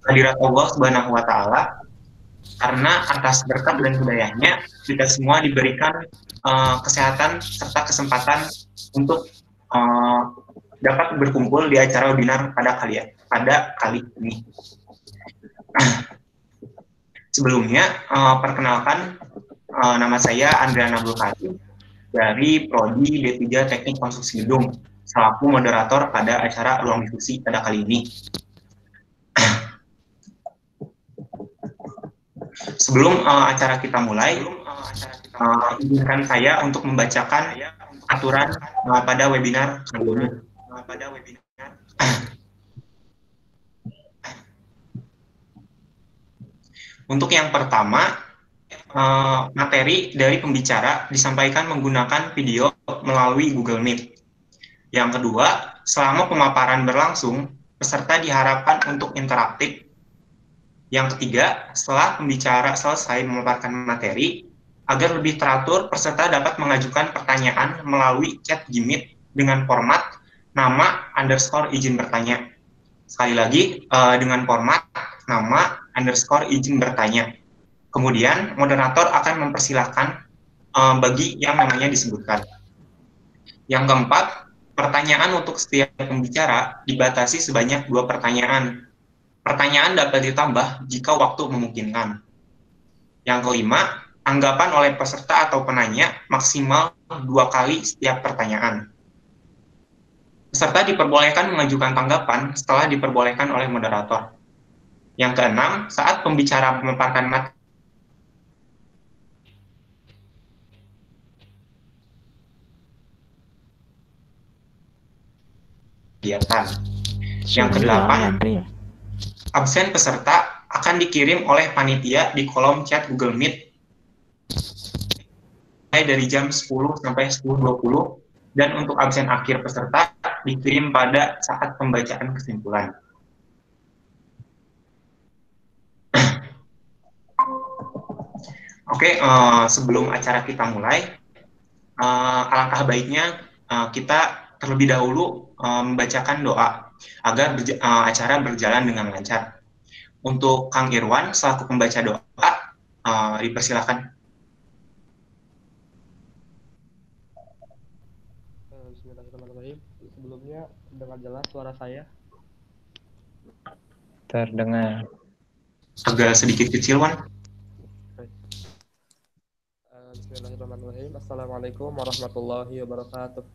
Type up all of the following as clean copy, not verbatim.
kehadirat Allah Subhanahu wa taala, karena atas berkat dan hidayahnya kita semua diberikan kesehatan serta kesempatan untuk dapat berkumpul di acara webinar pada kali ini. Sebelumnya, perkenalkan, nama saya Andriana Bulkati dari Prodi D3 Teknik Konstruksi Gedung, selaku moderator pada acara Ruang Diskusi pada kali ini. Sebelum acara kita mulai, izinkan saya untuk membacakan aturan pada webinar kali ini. Untuk yang pertama, materi dari pembicara disampaikan menggunakan video melalui Google Meet. Yang kedua, selama pemaparan berlangsung, peserta diharapkan untuk interaktif. Yang ketiga, setelah pembicara selesai memaparkan materi, agar lebih teratur, peserta dapat mengajukan pertanyaan melalui chat Gmeet dengan format nama _ izin bertanya. Sekali lagi, dengan format nama _ izin bertanya. Kemudian, moderator akan mempersilahkan bagi yang namanya disebutkan. Yang keempat, pertanyaan untuk setiap pembicara dibatasi sebanyak 2 pertanyaan. Pertanyaan dapat ditambah jika waktu memungkinkan. Yang kelima, tanggapan oleh peserta atau penanya maksimal 2 kali setiap pertanyaan. Peserta diperbolehkan mengajukan tanggapan setelah diperbolehkan oleh moderator. Yang keenam, saat pembicara memaparkan materi, kegiatan. Yang kedelapan, absen peserta akan dikirim oleh panitia di kolom chat Google Meet mulai dari jam 10 sampai 10.20, dan untuk absen akhir peserta dikirim pada saat pembacaan kesimpulan. Oke, sebelum acara kita mulai, alangkah baiknya kita terlebih dahulu membacakan doa agar acara berjalan dengan lancar. Untuk Kang Irwan selaku pembaca doa, dipersilakan. Bismillahirrahmanirrahim. Sebelumnya, dengar jelas suara saya? Terdengar. Agak sedikit kecil, Wan. Bismillahirrahmanirrahim. Assalamualaikum warahmatullahi wabarakatuh.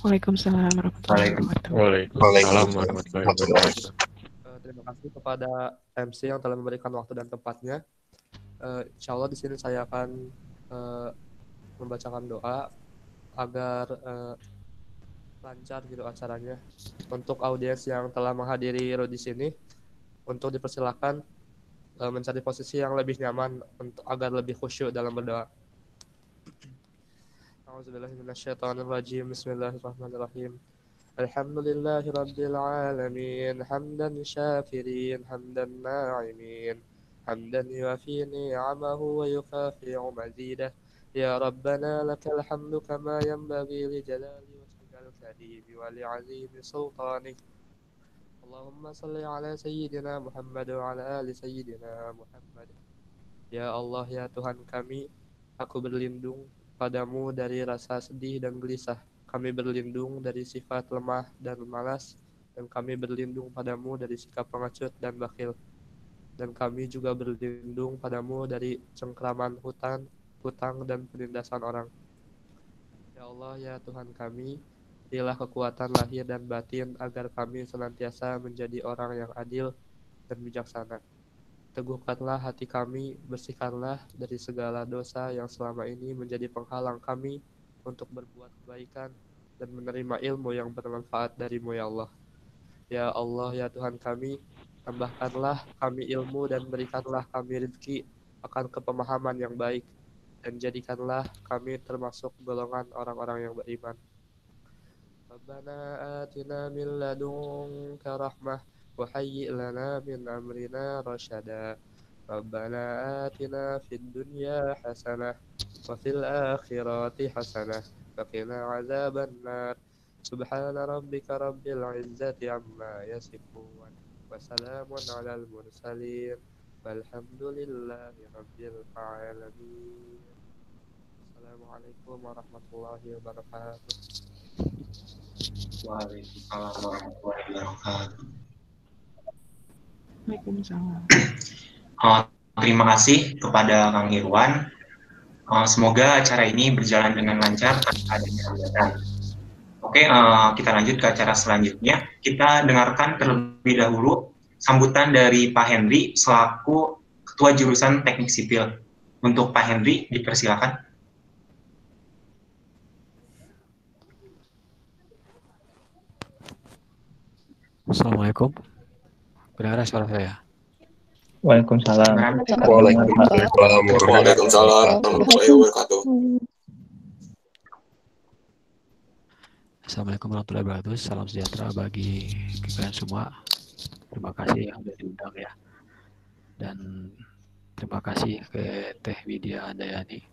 Waalaikumsalam warahmatullahi wabarakatuh. Waalaikumsalam warahmatullahi wabarakatuh. Terima kasih kepada MC yang telah memberikan waktu dan tempatnya. Insya Allah di sini saya akan membacakan doa agar lancar gitu acaranya. Untuk audiens yang telah menghadiri di sini, untuk dipersilakan mencari posisi yang lebih nyaman untuk agar lebih khusyuk dalam berdoa. A'udzubillahiminasyaitonirrajim. Bismillahirrahmanirrahim. Alhamdulillahirabbil alamin, hamdan syakirin, hamdan na'imin, hamdan yuafi ni'amahu wa yukafi'u mazidah. Ya Rabbana lakal hamdu kama yanbaghi li jalali wajhikal karim wa li 'azimi sultanik. Allahumma salli ala Sayyidina Muhammad wa ala ali Sayyidina Muhammad. Ya Allah, ya Tuhan kami, aku berlindung padamu dari rasa sedih dan gelisah. Kami berlindung dari sifat lemah dan malas, dan kami berlindung padamu dari sikap pengecut dan bakhil. Dan kami juga berlindung padamu dari cengkraman hutang dan penindasan orang. Ya Allah, ya Tuhan kami, berilah kekuatan lahir dan batin agar kami senantiasa menjadi orang yang adil dan bijaksana. Teguhkanlah hati kami, bersihkanlah dari segala dosa yang selama ini menjadi penghalang kami untuk berbuat kebaikan dan menerima ilmu yang bermanfaat darimu ya Allah. Ya Allah, ya Tuhan kami, tambahkanlah kami ilmu dan berikanlah kami rezeki akan kepemahaman yang baik, dan jadikanlah kami termasuk golongan orang-orang yang beriman. Rabbana atina min ladunka rahmah wa hayyi' lana min amrina rasyada. Rabbana atina fid dunya hasanah wa fil akhirati hasanah wa qina adzabannar. Subhana rabbika rabbil izzati amma yasifun wa وسلام على المرسلين والحمد لله رب العالمين. السلام عليكم ورحمة الله وبركاته. Waalaikumsalam warahmatullahi wabarakatuh. Waalaikumsalam. Terima kasih kepada Kang Irwan. Semoga acara ini berjalan dengan lancar tanpa adanya hambatan. Oke, kita lanjut ke acara selanjutnya. Kita dengarkan terlebih dahulu sambutan dari Pak Henry selaku Ketua Jurusan Teknik Sipil. Untuk Pak Henry, dipersilakan. Assalamualaikum. Kedengaran suara saya? Waalaikumsalam. Waalaikumsalam warahmatullahi wabarakatuh. Assalamualaikum warahmatullahi wabarakatuh. Salam sejahtera bagi kalian semua. Terima kasih yang sudah diundang ya. Dan terima kasih ke Teh Widya Handayani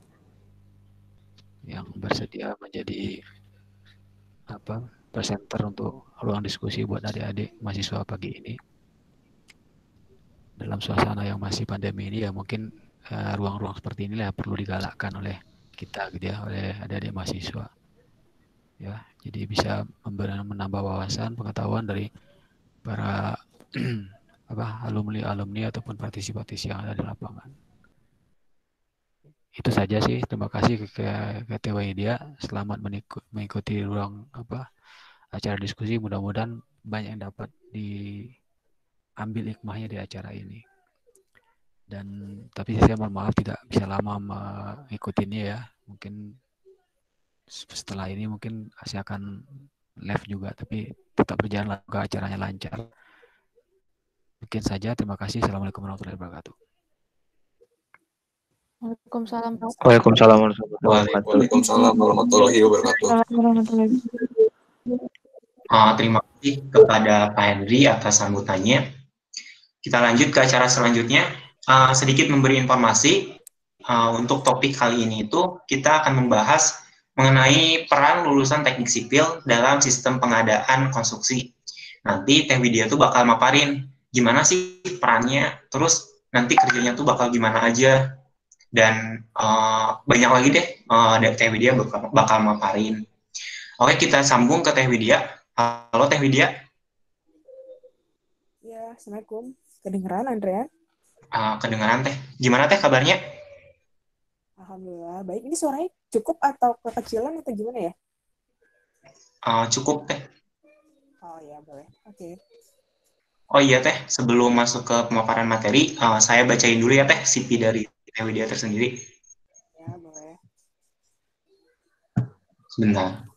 yang bersedia menjadi presenter untuk ruang diskusi buat adik-adik mahasiswa pagi ini. Dalam suasana yang masih pandemi ini ya mungkin ruang-ruang seperti inilah yang perlu digalakkan oleh kita gitu ya, oleh adik-adik mahasiswa. Ya, jadi bisa menambah wawasan, pengetahuan dari para alumni ataupun partisi yang ada di lapangan. Itu saja sih. Terima kasih ke Teh Widya. Selamat mengikuti ruang acara diskusi. Mudah-mudahan banyak yang dapat diambil hikmahnya di acara ini. Tapi saya mohon maaf tidak bisa lama mengikutinya ya. Mungkin setelah ini mungkin saya akan live juga, tapi tetap berjalan acaranya lancar. Mungkin saja. Terima kasih. Assalamualaikum warahmatullahi wabarakatuh. Waalaikumsalam. Waalaikumsalam warahmatullahi wabarakatuh. Waalaikumsalam warahmatullahi wabarakatuh. Terima kasih kepada Pak Henry atas sambutannya. Kita lanjut ke acara selanjutnya. Sedikit memberi informasi untuk topik kali ini itu kita akan membahas mengenai peran lulusan teknik sipil dalam sistem pengadaan konstruksi. Nanti Teh Widya tuh bakal maparin gimana sih perannya, terus nanti kerjanya tuh bakal gimana aja, dan banyak lagi deh dari Teh Widya bakal maparin. Oke, kita sambung ke Teh Widya. Halo Teh Widya. Ya, Assalamualaikum. Kedengeran Andrea? Kedengeran Teh. Gimana Teh kabarnya? Alhamdulillah, baik. Ini suaranya cukup atau kekecilan atau gimana ya? Cukup Teh. Oh ya, boleh. Oke. Oh iya Teh, sebelum masuk ke pemaparan materi, saya bacain dulu ya Teh CV dari Teh Widya tersendiri. Ya, boleh. Sebentar.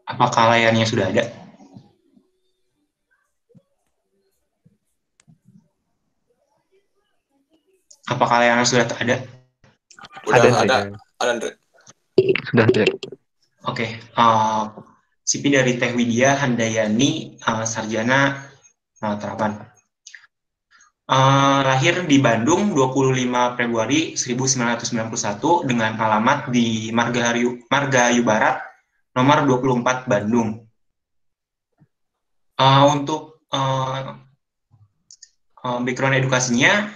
Apakah layarnya sudah ada? Apakah layarnya sudah ada? Udah Ada. ada Andre. Sudah ada. Oke, CV dari Teh Widya Handayani, sarjana terapan. Lahir di Bandung 25 Februari 1991 dengan alamat di Margahayu Barat, nomor 24 Bandung. Untuk background edukasinya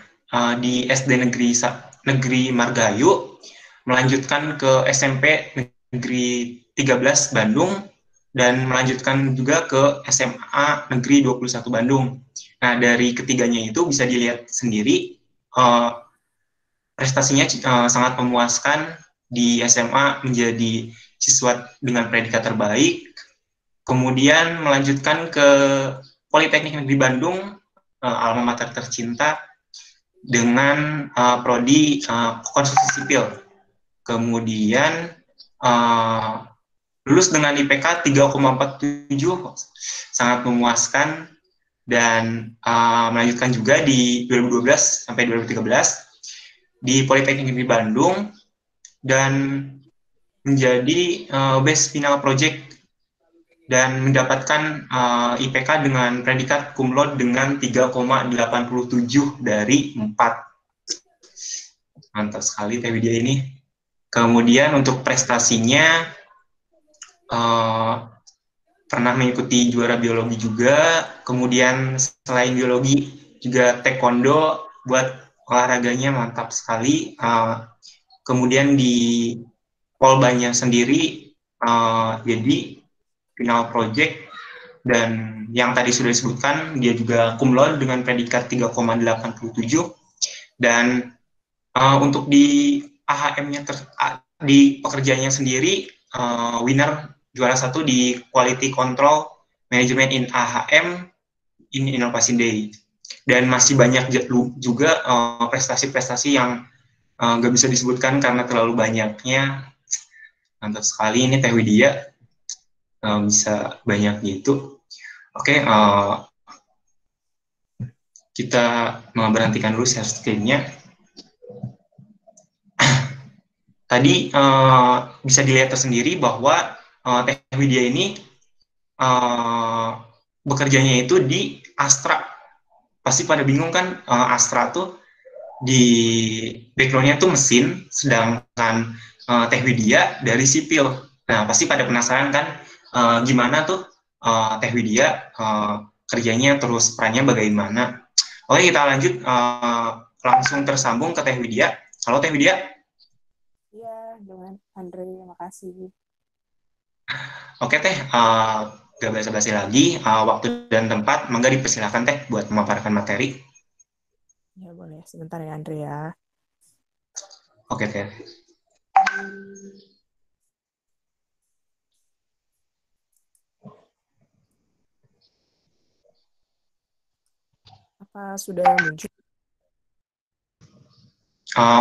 di SD Negeri Margahayu, melanjutkan ke SMP Negeri 13 Bandung, dan melanjutkan juga ke SMA Negeri 21 Bandung. Nah, dari ketiganya itu bisa dilihat sendiri, prestasinya sangat memuaskan. Di SMA menjadi siswa dengan predikat terbaik, kemudian melanjutkan ke Politeknik Negeri Bandung, alma mater tercinta, dengan prodi konstruksi sipil. Kemudian lulus dengan IPK 3,47, sangat memuaskan, dan melanjutkan juga di 2012 sampai 2013 di Politeknik Negeri Bandung, dan menjadi best final project dan mendapatkan IPK dengan predikat cum laude dengan 3,87 dari 4. Mantap sekali Teh Widya ini. Kemudian untuk prestasinya pernah mengikuti juara biologi juga, kemudian selain biologi juga taekwondo buat olahraganya mantap sekali. Kemudian di Polbanya sendiri jadi final project, dan yang tadi sudah disebutkan dia juga cum laude dengan predikat 3,87, dan untuk di AHM-nya di pekerjaannya sendiri winner juara 1 di Quality Control Management in AHM in Innovation Day. Dan masih banyak juga prestasi-prestasi yang nggak bisa disebutkan karena terlalu banyaknya. Mantap sekali ini Teh Widya bisa banyak gitu. Oke, kita berhentikan dulu share screen-nya. Tadi bisa dilihat tersendiri bahwa Teh Widya ini bekerjanya itu di Astra. Pasti pada bingung kan, Astra tuh di background-nya tuh mesin, sedangkan Teh Widya dari sipil. Nah, pasti pada penasaran kan gimana tuh Teh Widya kerjanya, terus perannya bagaimana. Oke, kita lanjut langsung tersambung ke Teh Widya. Halo Teh Widya. Iya, dengan Andre, makasih. Oke Teh, gak basa-basi lagi, waktu dan tempat, mangga dipersilakan Teh buat memaparkan materi. Ya boleh, sebentar ya Andre ya. Oke Teh. Apa sudah muncul?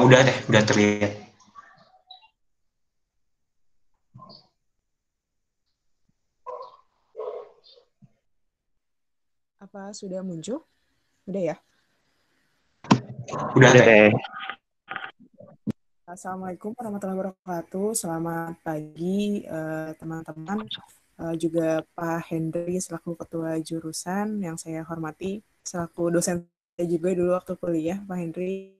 Udah Teh, udah terlihat. Apa sudah muncul? Udah ya? Udah Teh. Assalamualaikum warahmatullahi wabarakatuh. Selamat pagi teman-teman. Juga Pak Hendri selaku ketua jurusan yang saya hormati, selaku dosen saya juga dulu waktu kuliah, Pak Hendri.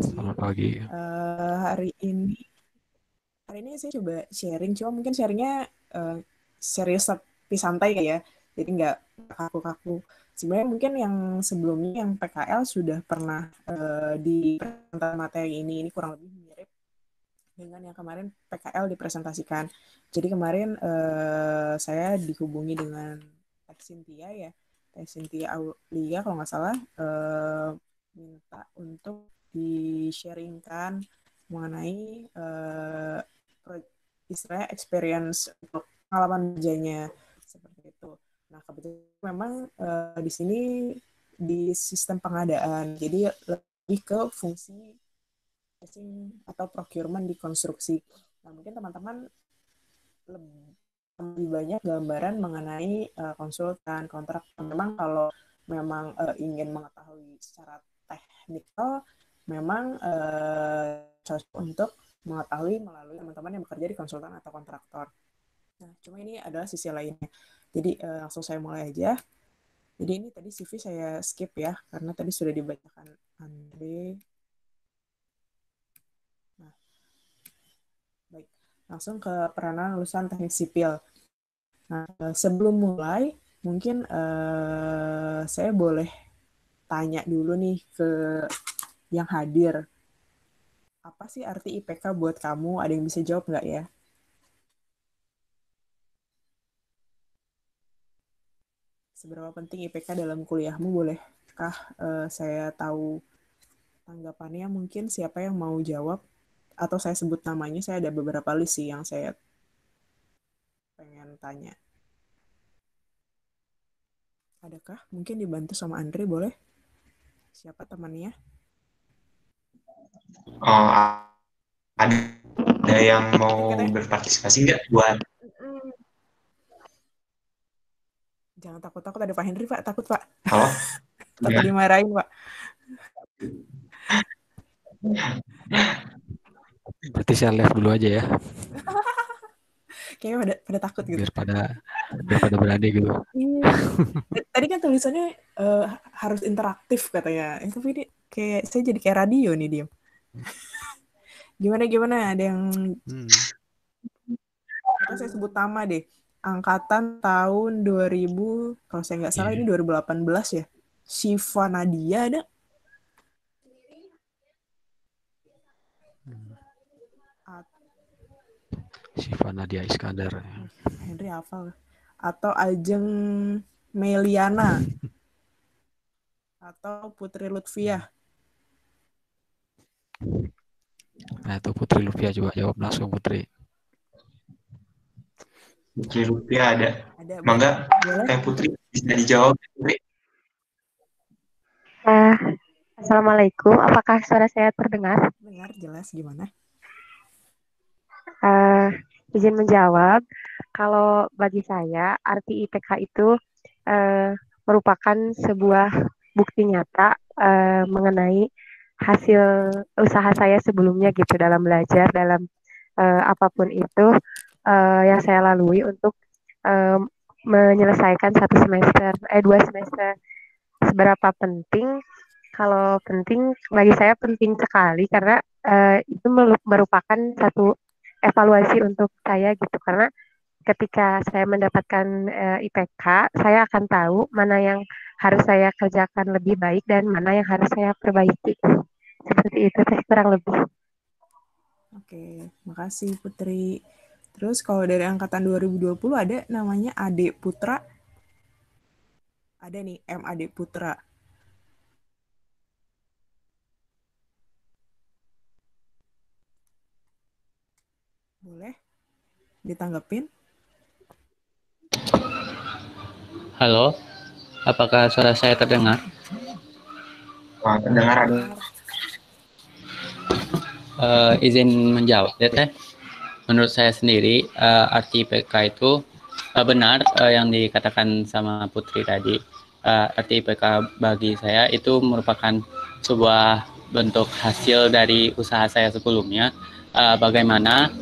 Selamat pagi. Hari ini saya coba sharing, cuma mungkin sharingnya serius tapi santai ya, jadi nggak kaku-kaku. Sebenarnya mungkin yang sebelumnya yang PKL sudah pernah di materi ini kurang lebih mirip dengan yang kemarin PKL dipresentasikan. Jadi kemarin saya dihubungi dengan Teh Cynthia ya, Teh Cynthia Aulia kalau nggak salah, minta untuk di-sharingkan mengenai istilahnya experience untuk pengalaman kerjanya seperti itu. Nah kebetulan memang di sini di sistem pengadaan, jadi lebih ke fungsi atau procurement di konstruksi. Nah mungkin teman-teman lebih banyak gambaran mengenai konsultan, kontrak. Memang kalau memang ingin mengetahui secara teknikal, memang cocok untuk mengetahui melalui teman-teman yang bekerja di konsultan atau kontraktor. Nah, cuma ini adalah sisi lainnya. Jadi langsung saya mulai aja. Jadi ini tadi CV saya skip ya, karena tadi sudah dibacakan Andre. Nah, baik. Langsung ke peranan lulusan teknik sipil. Nah, sebelum mulai, mungkin saya boleh tanya dulu nih ke yang hadir. Apa sih arti IPK buat kamu? Ada yang bisa jawab nggak ya? Seberapa penting IPK dalam kuliahmu? Bolehkah saya tahu tanggapannya? Mungkin siapa yang mau jawab? Atau saya sebut namanya, saya ada beberapa list sih yang saya pengen tanya. Adakah? Mungkin dibantu sama Andre, boleh? Siapa temannya? Ada yang mau berpartisipasi nggak buat? Jangan takut-takut, ada Pak Henry, Pak. Takut, Pak. Halo? Takut dimarahin, Pak. Berarti saya live dulu aja ya. Kayaknya pada takut gitu. biar pada berani gitu. Iya. Tadi kan tulisannya harus interaktif katanya. Tapi ini kayak saya jadi kayak radio nih dia. Gimana? Ada yang atau saya sebut nama deh. Angkatan tahun 2000, kalau saya nggak salah ini 2018 ya. Syifa Nadia ada? Syifa Nadia Iskandar. Henry hafal. Atau Ajeng Meliana. Atau Putri Lutfiah. Nah itu Putri Lutfiah coba jawab langsung Putri. Putri Lutfiah ada. Ada. Mangga, kayak Putri bisa dijawab. Putri. Assalamualaikum, apakah suara saya terdengar? Dengar jelas gimana? Izin menjawab, kalau bagi saya arti IPK itu merupakan sebuah bukti nyata mengenai hasil usaha saya sebelumnya gitu dalam belajar, dalam apapun itu yang saya lalui untuk menyelesaikan 2 semester. Seberapa penting? Kalau penting, bagi saya penting sekali karena itu merupakan satu evaluasi untuk saya gitu. Karena ketika saya mendapatkan IPK, saya akan tahu mana yang harus saya kerjakan lebih baik dan mana yang harus saya perbaiki. Seperti itu, kurang lebih. Oke, makasih Putri. Terus kalau dari angkatan 2020 ada namanya Ade Putra. Ada nih, M. Ade Putra. Boleh ditanggepin? Halo, apakah suara saya terdengar? Wah, terdengar. Izin menjawab, ya Teh. Menurut saya sendiri, arti IPK itu benar yang dikatakan sama Putri tadi. Arti IPK bagi saya itu merupakan sebuah bentuk hasil dari usaha saya sebelumnya. Bagaimana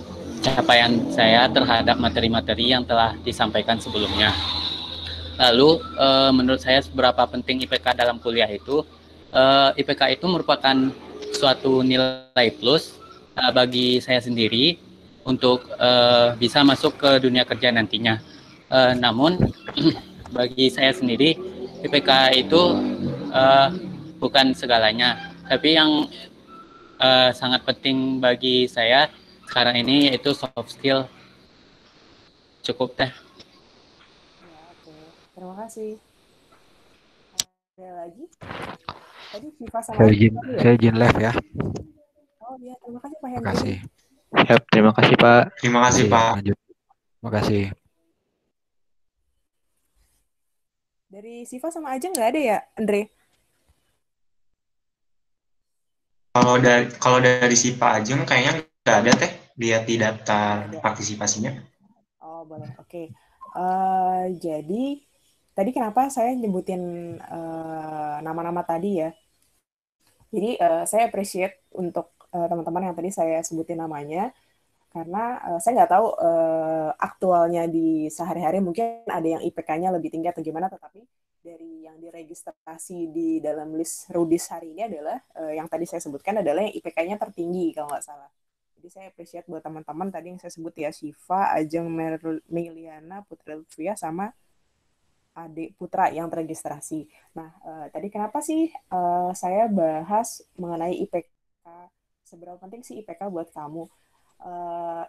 capaian saya terhadap materi-materi yang telah disampaikan sebelumnya. Lalu, menurut saya seberapa penting IPK dalam kuliah itu, IPK itu merupakan suatu nilai plus bagi saya sendiri untuk bisa masuk ke dunia kerja nantinya. Namun, bagi saya sendiri, IPK itu bukan segalanya. Tapi yang sangat penting bagi saya sekarang ini yaitu soft skill. Cukup Teh. Ya, oke. Terima kasih. Ada lagi? Tadi Syifa sama Saya izin live ya. Oh iya, terima kasih Pak Terima Henry. kasih. Siap, terima kasih Pak. Terima kasih Pak. Lanjut. Terima kasih. Dari Syifa sama Ajeng nggak ada ya, Andre? Kalau dari si Pak Ajeng kayaknya nggak ada Teh, lihat di daftar partisipasinya. Oh boleh, oke. Jadi tadi kenapa saya nyebutin nama-nama tadi ya? Jadi saya appreciate untuk teman-teman yang tadi saya sebutin namanya, karena saya nggak tahu aktualnya di sehari-hari, mungkin ada yang IPK-nya lebih tinggi atau gimana, tetapi dari yang diregistrasi di dalam list Rudis hari ini adalah yang tadi saya sebutkan adalah yang IPK-nya tertinggi kalau nggak salah. Jadi saya appreciate buat teman-teman tadi yang saya sebut ya, Syifa, Ajeng Meliana, Putri Lutfiah, sama Ade Putra yang terregistrasi. Nah, tadi kenapa sih saya bahas mengenai IPK? Seberapa penting sih IPK buat kamu?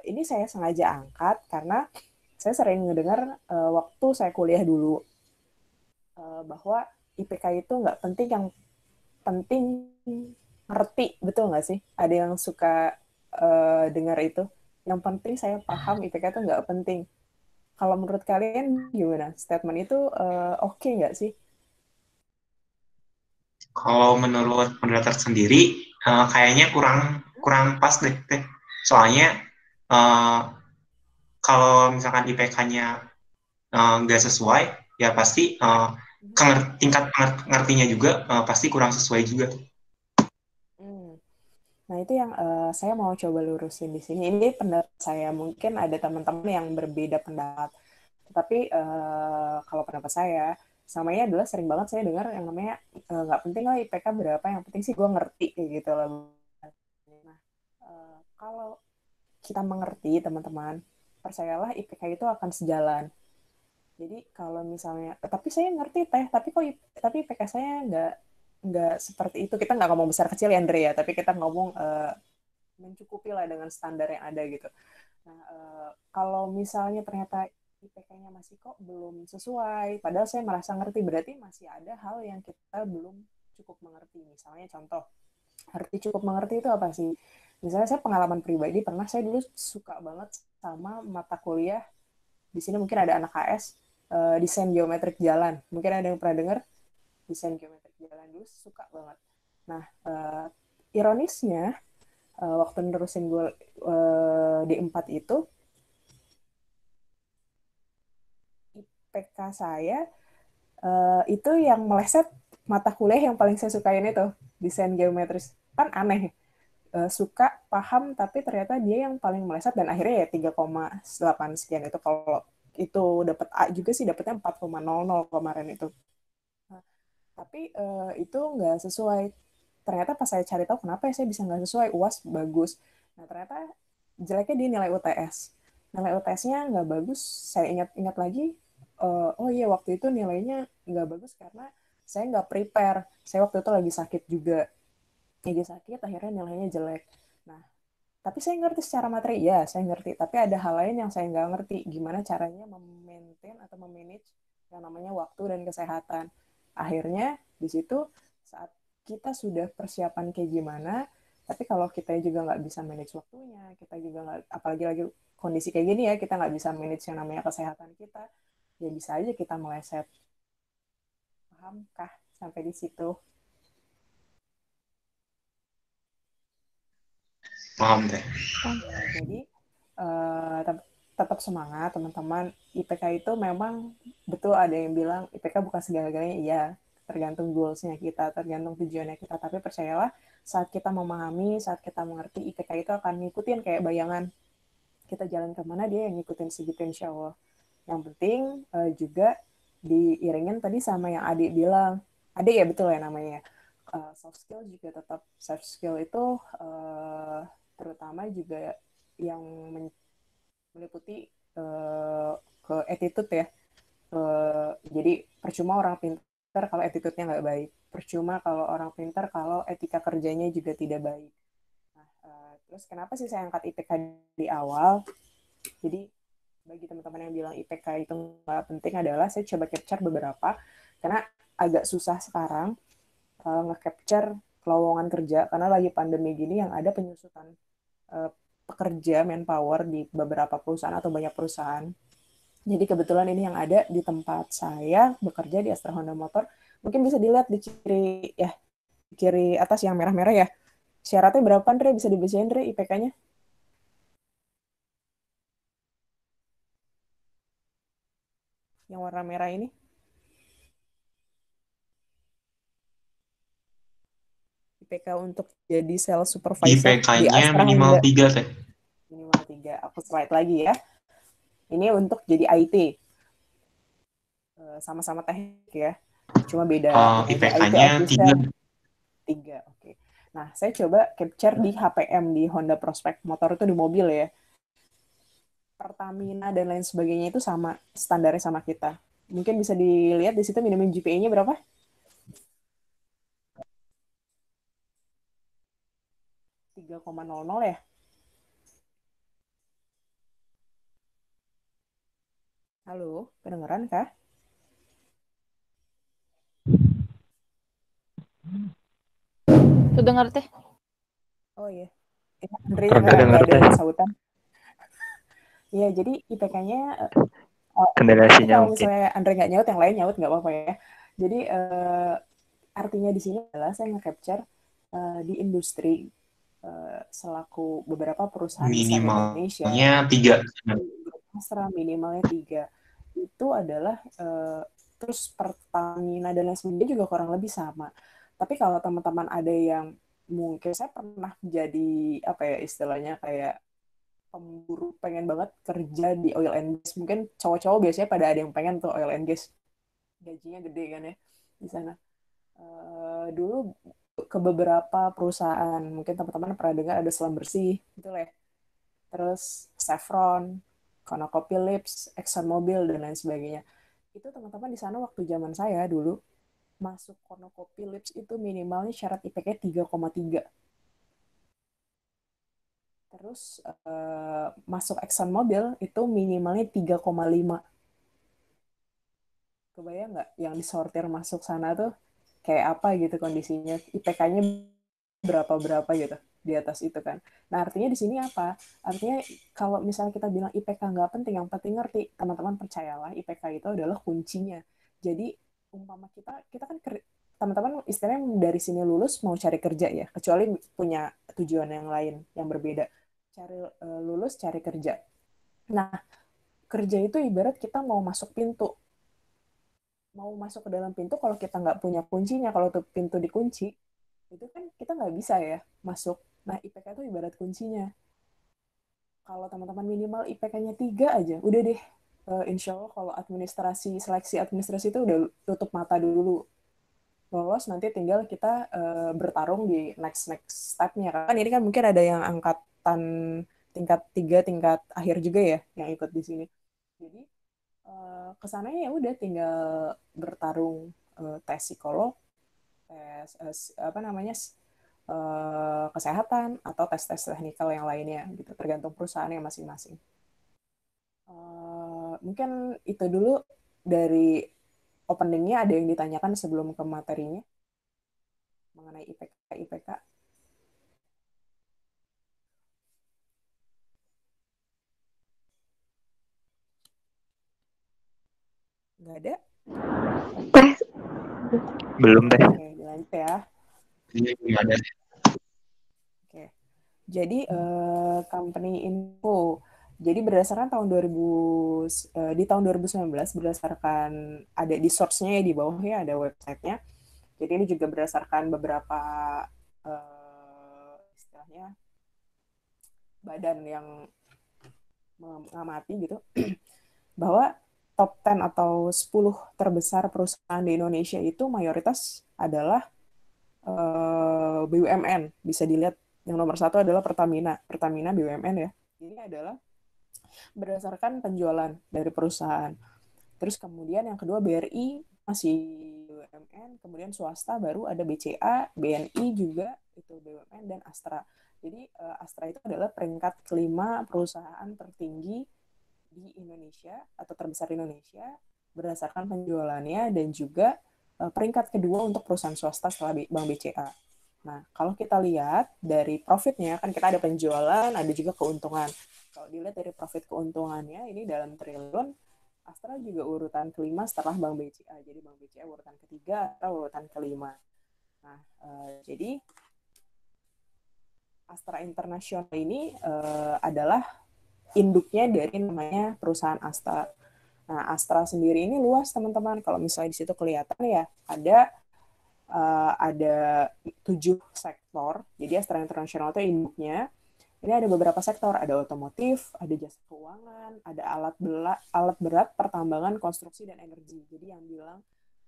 Ini saya sengaja angkat karena saya sering mendengar waktu saya kuliah dulu bahwa IPK itu nggak penting, yang penting ngerti, betul nggak sih? Ada yang suka dengar itu. Yang penting saya paham, IPK itu nggak penting. Kalau menurut kalian gimana? Statement itu oke nggak sih? Kalau menurut moderator sendiri, kayaknya kurang pas deh. Soalnya kalau misalkan IPK-nya nggak sesuai, ya pasti tingkat ngertinya juga pasti kurang sesuai juga. Nah, itu yang saya mau coba lurusin di sini. Ini pendapat saya. Mungkin ada teman-teman yang berbeda pendapat. Tapi kalau pendapat saya, sama ini adalah sering banget saya dengar yang namanya nggak penting lah IPK berapa, yang penting sih gue ngerti kayak gitu lah. Nah, kalau kita mengerti teman-teman, percayalah IPK itu akan sejalan. Jadi kalau misalnya, tapi saya ngerti teh, tapi IPK saya nggak seperti itu. Kita nggak ngomong besar kecil ya Andre ya, tapi kita ngomong mencukupi lah dengan standar yang ada gitu. Nah, kalau misalnya ternyata IPK-nya masih kok belum sesuai, padahal saya merasa ngerti, berarti masih ada hal yang kita belum cukup mengerti. Misalnya contoh, arti cukup mengerti itu apa sih? Misalnya saya pengalaman pribadi, pernah saya dulu suka banget sama mata kuliah, di sini mungkin ada anak KS, desain geometrik jalan. Mungkin ada yang pernah dengar desain geometrik jalan, dulu suka banget. Nah, ironisnya, waktu nerusin gue D4 itu, IPK saya itu yang meleset mata kuliah yang paling saya sukain itu, desain geometris. Kan aneh, suka, paham, tapi ternyata dia yang paling meleset, dan akhirnya ya 3,8 sekian itu. Kalau itu dapat A juga sih, dapatnya 4,00 kemarin itu. Nah, tapi itu nggak sesuai. Ternyata pas saya cari tahu kenapa ya saya bisa nggak sesuai, UAS bagus. Nah, ternyata jeleknya dia nilai UTS. Nilai UTS-nya nggak bagus. Saya ingat lagi, oh iya waktu itu nilainya nggak bagus karena saya nggak prepare. Saya waktu itu lagi sakit juga. Lagi sakit, akhirnya nilainya jelek. Nah, tapi saya ngerti secara materi, ya saya ngerti. Tapi ada hal lain yang saya nggak ngerti. Gimana caranya memaintain atau memanage yang namanya waktu dan kesehatan. Akhirnya di situ saat kita sudah persiapan kayak gimana, tapi kalau kita juga nggak bisa manage waktunya, kita juga nggak, apalagi lagi kondisi kayak gini ya, kita nggak bisa manage yang namanya kesehatan kita, ya bisa aja kita meleset. Pahamkah sampai di situ? Paham deh. Jadi tetap semangat teman-teman. IPK itu memang betul ada yang bilang IPK bukan segala-galanya. Iya, tergantung goals-nya kita, tergantung tujuannya kita. Tapi percayalah, saat kita memahami, saat kita mengerti, IPK itu akan ngikutin kayak bayangan. Kita jalan kemana, dia yang ngikutin segitu insya Allah. Yang penting juga diiringin tadi sama yang adik bilang. Adik ya betul ya namanya. Soft skill juga tetap. Soft skill itu terutama juga yang meliputi ke attitude ya. Jadi percuma orang pintar kalau attitude-nya nggak baik. Percuma kalau orang pintar kalau etika kerjanya juga tidak baik. Nah, terus kenapa sih saya angkat IPK di awal? Jadi bagi teman-teman yang bilang IPK itu nggak penting adalah saya coba capture beberapa, karena agak susah sekarang nge-capture lowongan kerja karena lagi pandemi gini yang ada penyusutan pekerja manpower di beberapa perusahaan atau banyak perusahaan. Jadi kebetulan ini yang ada di tempat saya bekerja di Astra Honda Motor. Mungkin bisa dilihat di kiri atas yang merah-merah ya. Syaratnya berapa, Andre? Bisa dibacain, Andre, IPK-nya? Yang warna merah ini. IPK untuk jadi sales supervisor di IPK-nya Astra minimal Honda. 3, Teh. Minimal 3. Aku slide lagi ya. Ini untuk jadi IT. Sama-sama teknik ya. Cuma beda. IPK-nya 3. 3, oke. Nah, saya coba capture di HPM, di Honda Prospect. Motor itu di mobil ya. Pertamina dan lain sebagainya itu sama, standarnya sama kita. Mungkin bisa dilihat di situ minimum GPA-nya berapa? 3,00 ya? Halo, kedengeran kah? Terdengar teh? Oh iya. Andre nggak ada sautan. Iya, jadi IPK-nya kendala sinyal kalau misalnya Andre nggak nyaut, yang lain nyaut nggak apa-apa ya. Jadi artinya di sini adalah saya nge-capture di industri selaku beberapa perusahaan besar Indonesia. Minimalnya 3. Astra minimalnya 3. Itu adalah terus Pertamina dan lain sebagainya juga kurang lebih sama. Tapi kalau teman-teman ada yang mungkin saya pernah jadi apa ya istilahnya kayak pemburu, pengen banget kerja di oil and gas. Mungkin cowok-cowok biasanya pada ada yang pengen tuh oil and gas, gajinya gede kan ya di sana. Dulu ke beberapa perusahaan, mungkin teman-teman pernah dengar ada Selam Bersih gitu lah ya. Terus Chevron, ConocoPhillips, ExxonMobil dan lain sebagainya. Itu teman-teman di sana waktu zaman saya dulu masuk ConocoPhillips itu minimalnya syarat IPK 3,3. Terus masuk ExxonMobil itu minimalnya 3,5. Kebayang nggak yang disortir masuk sana tuh kayak apa gitu kondisinya, IPK-nya berapa gitu di atas itu kan. Nah artinya di sini apa? Artinya kalau misalnya kita bilang IPK nggak penting, yang penting ngerti, teman-teman percayalah IPK itu adalah kuncinya. Jadi umpama kita kan teman-teman istilahnya dari sini lulus mau cari kerja ya, kecuali punya tujuan yang lain yang berbeda. Lulus cari kerja. Nah kerja itu ibarat kita mau masuk pintu. Mau masuk ke dalam pintu, kalau kita nggak punya kuncinya, kalau tuh pintu dikunci, itu kan kita nggak bisa ya masuk. Nah, IPK itu ibarat kuncinya. Kalau teman-teman minimal IPK-nya 3 aja, udah deh. Insya Allah kalau seleksi administrasi itu udah tutup mata dulu. Lolos, nanti tinggal kita bertarung di next step-nya. Kan ini kan mungkin ada yang angkatan tingkat 3, tingkat akhir juga ya, yang ikut di sini. Jadi, kesananya ya udah tinggal bertarung tes psikolog, tes kesehatan atau tes teknikal yang lainnya gitu, tergantung perusahaan yang masing-masing. Mungkin itu dulu dari openingnya. Ada yang ditanyakan sebelum ke materinya mengenai IPK? Nggak ada? Belum deh. Oke, dilanjut ya. Nggak ada. Oke. Jadi company info. Jadi berdasarkan di tahun 2019 berdasarkan ada di source-nya ya, di bawahnya ada website-nya. Jadi ini juga berdasarkan beberapa istilahnya badan yang mengamati gitu bahwa top 10 atau 10 terbesar perusahaan di Indonesia itu mayoritas adalah BUMN. Bisa dilihat yang nomor 1 adalah Pertamina BUMN ya. Ini adalah berdasarkan penjualan dari perusahaan. Terus kemudian yang kedua BRI masih BUMN, kemudian swasta baru ada BCA, BNI juga itu BUMN, dan Astra. Jadi Astra itu adalah peringkat kelima perusahaan tertinggi di Indonesia atau terbesar di Indonesia berdasarkan penjualannya, dan juga peringkat kedua untuk perusahaan swasta setelah Bank BCA. Nah, kalau kita lihat dari profitnya, kan kita ada penjualan, ada juga keuntungan. Kalau dilihat dari profit keuntungannya, ini dalam triliun, Astra juga urutan kelima setelah Bank BCA. Jadi Bank BCA urutan ketiga, Astra urutan kelima. Nah, jadi Astra International ini adalah induknya dari namanya perusahaan Astra. Nah, Astra sendiri ini luas teman-teman. Kalau misalnya di situ kelihatan ya, ada 7 sektor. Jadi Astra International itu induknya. Ini ada beberapa sektor, ada otomotif, ada jasa keuangan, ada alat berat, pertambangan, konstruksi, dan energi. Jadi yang bilang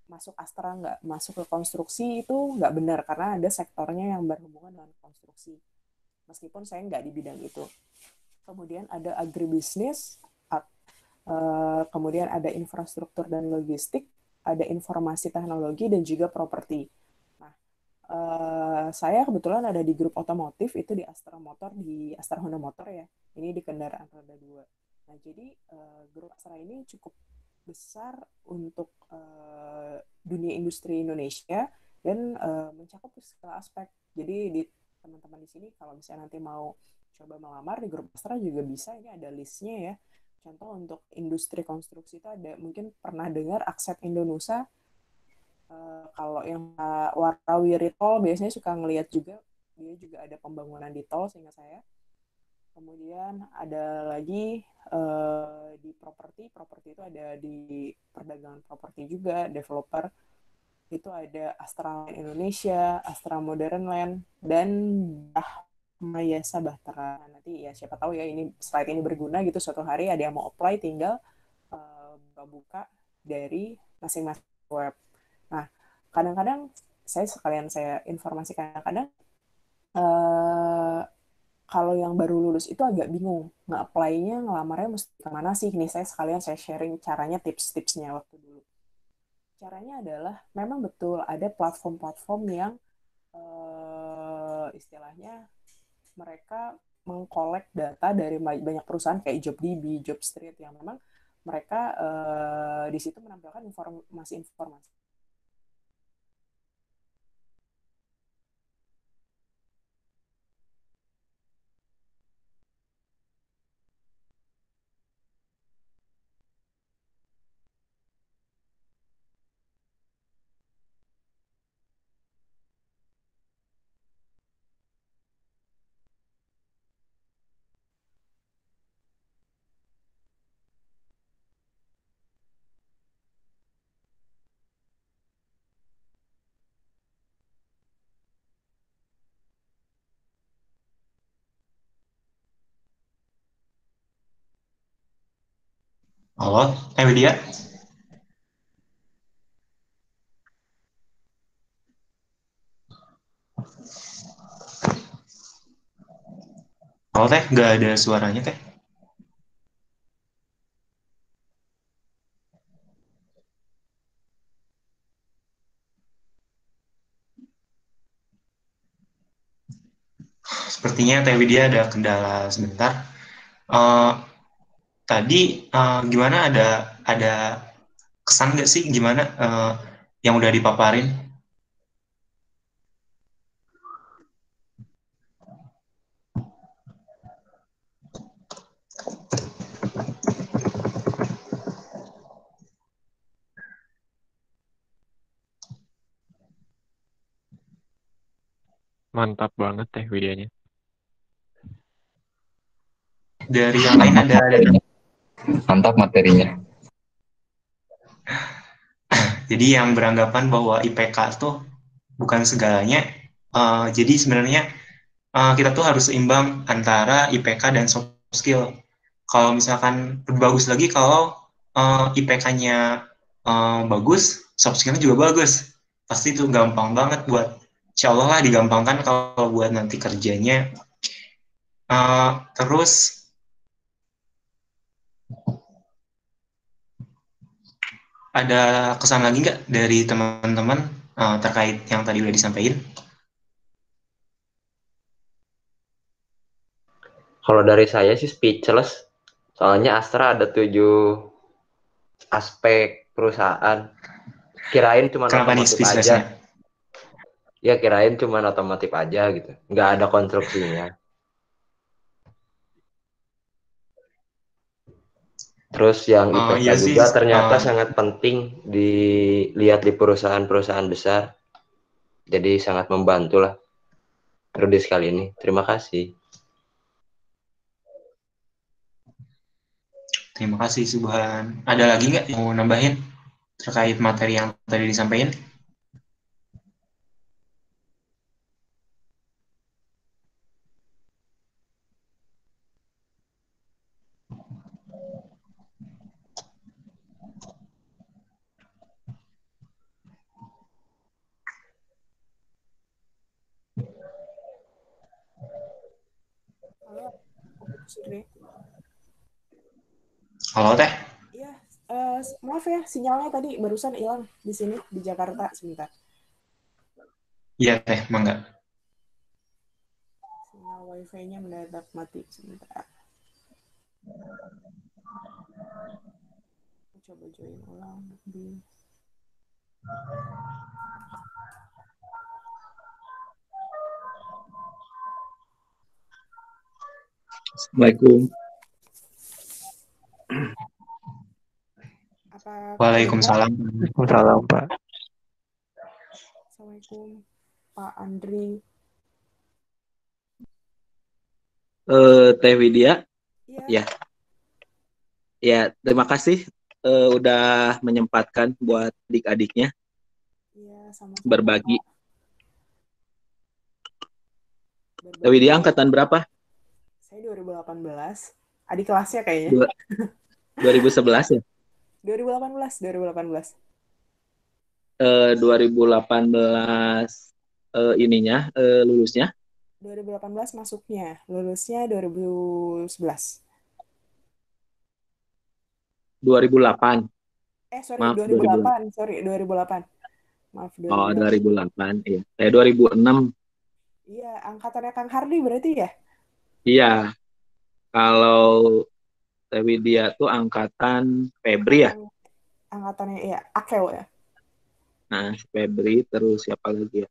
masuk Astra nggak masuk ke konstruksi itu nggak benar, karena ada sektornya yang berhubungan dengan konstruksi. Meskipun saya nggak di bidang itu. Kemudian ada agribisnis, kemudian ada infrastruktur dan logistik, ada informasi teknologi, dan juga properti. Nah, saya kebetulan ada di grup otomotif, itu di Astra Motor, di Astra Honda Motor ya. Ini di kendaraan roda 2. Nah, jadi grup Astra ini cukup besar untuk dunia industri Indonesia dan mencakup segala aspek. Jadi di teman-teman di sini kalau misalnya nanti mau coba melamar di grup Astra juga bisa, ini ada listnya ya. Contoh untuk industri konstruksi itu ada, mungkin pernah dengar Akset Indonesia. Kalau yang Warawiri Tol biasanya suka ngelihat juga, dia juga ada pembangunan di tol seingat saya. Kemudian ada lagi di properti itu ada di perdagangan properti juga, developer. Itu ada Astra Land Indonesia, Astra Modern Land, dan Mayasa Bahtera. Nanti ya siapa tahu ya ini slide ini berguna gitu, suatu hari ada yang mau apply tinggal buka dari masing-masing web. Nah, kadang-kadang saya informasi kadang-kadang kalau yang baru lulus itu agak bingung nge-apply-nya, ngelamarnya mesti kemana sih. Nih saya sharing caranya, tips-tipsnya waktu dulu. Caranya adalah memang betul ada platform-platform yang istilahnya mereka mengkolek data dari banyak perusahaan kayak JobDB, JobStreet yang memang mereka di situ menampilkan informasi-informasi. Halo, Widya. Halo Teh, nggak ada suaranya Teh. Sepertinya Teh Widya ada kendala sebentar. Tadi gimana, ada kesan nggak sih gimana yang udah dipaparin? Mantap banget Teh Widyanya. Dari yang lain ada mantap materinya. Jadi yang beranggapan bahwa IPK tuh bukan segalanya. Jadi sebenarnya kita tuh harus seimbang antara IPK dan soft skill. Kalau misalkan lebih bagus lagi kalau IPK-nya bagus, soft skill-nya juga bagus. Pasti itu gampang banget buat, insya Allah lah digampangkan kalau buat nanti kerjanya. Terus ada kesan lagi nggak dari teman-teman terkait yang tadi udah disampaikan? Kalau dari saya sih speechless. Soalnya Astra ada 7 aspek perusahaan. Kirain cuma otomotif aja. Ya kirain cuma otomotif aja gitu. Nggak ada konstruksinya. Terus yang IPK juga ternyata sangat penting dilihat di perusahaan-perusahaan besar. Jadi sangat membantu lah periode kali ini. Terima kasih. Terima kasih Subhan. Ada lagi nggak yang mau nambahin terkait materi yang tadi disampaikan? Halo Teh. Iya, maaf ya sinyalnya tadi barusan hilang di sini di Jakarta sebentar. Iya Teh, mangga. Sinyal wifi-nya mendadak mati sebentar. Coba join ulang di. Assalamualaikum. Waalaikumsalam. Waalaikumsalam Pak. Assalamualaikum Pak Andri. Teh Widya. Iya. Ya, terima kasih udah menyempatkan buat adik-adiknya. Iya, sama-sama. berbagi. Berbagi. Widya angkatan berapa? Saya 2018. Adik kelasnya kayaknya. 2011 ya? 2018. 2018 ininya lulusnya? 2018 masuknya, lulusnya 2011. 2008. Sorry, Maaf, 2008. Sorry, 2008. Maaf, 2008. Oh, 2008. Iya. 2006. Iya, angkatannya Kang Hardi berarti ya? Iya. Kalau Widya tuh angkatan Febri ya? Angkatannya, iya, Akeo ya? Nah, Febri, terus siapa lagi ya?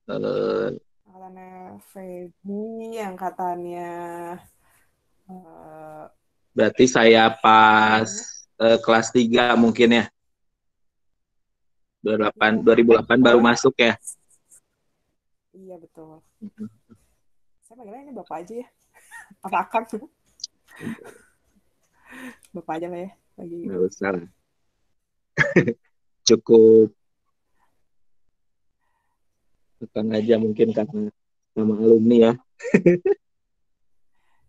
Angkatannya Febri, angkatannya... berarti saya pas kelas 3 mungkin ya? 2008 baru masuk ya? Iya, betul. Saya panggilnya ini Bapak aja ya? Apa Akang? Bapak aja lah ya. Nggak usah lah. Cukup Akang aja mungkin karena sama alumni ya.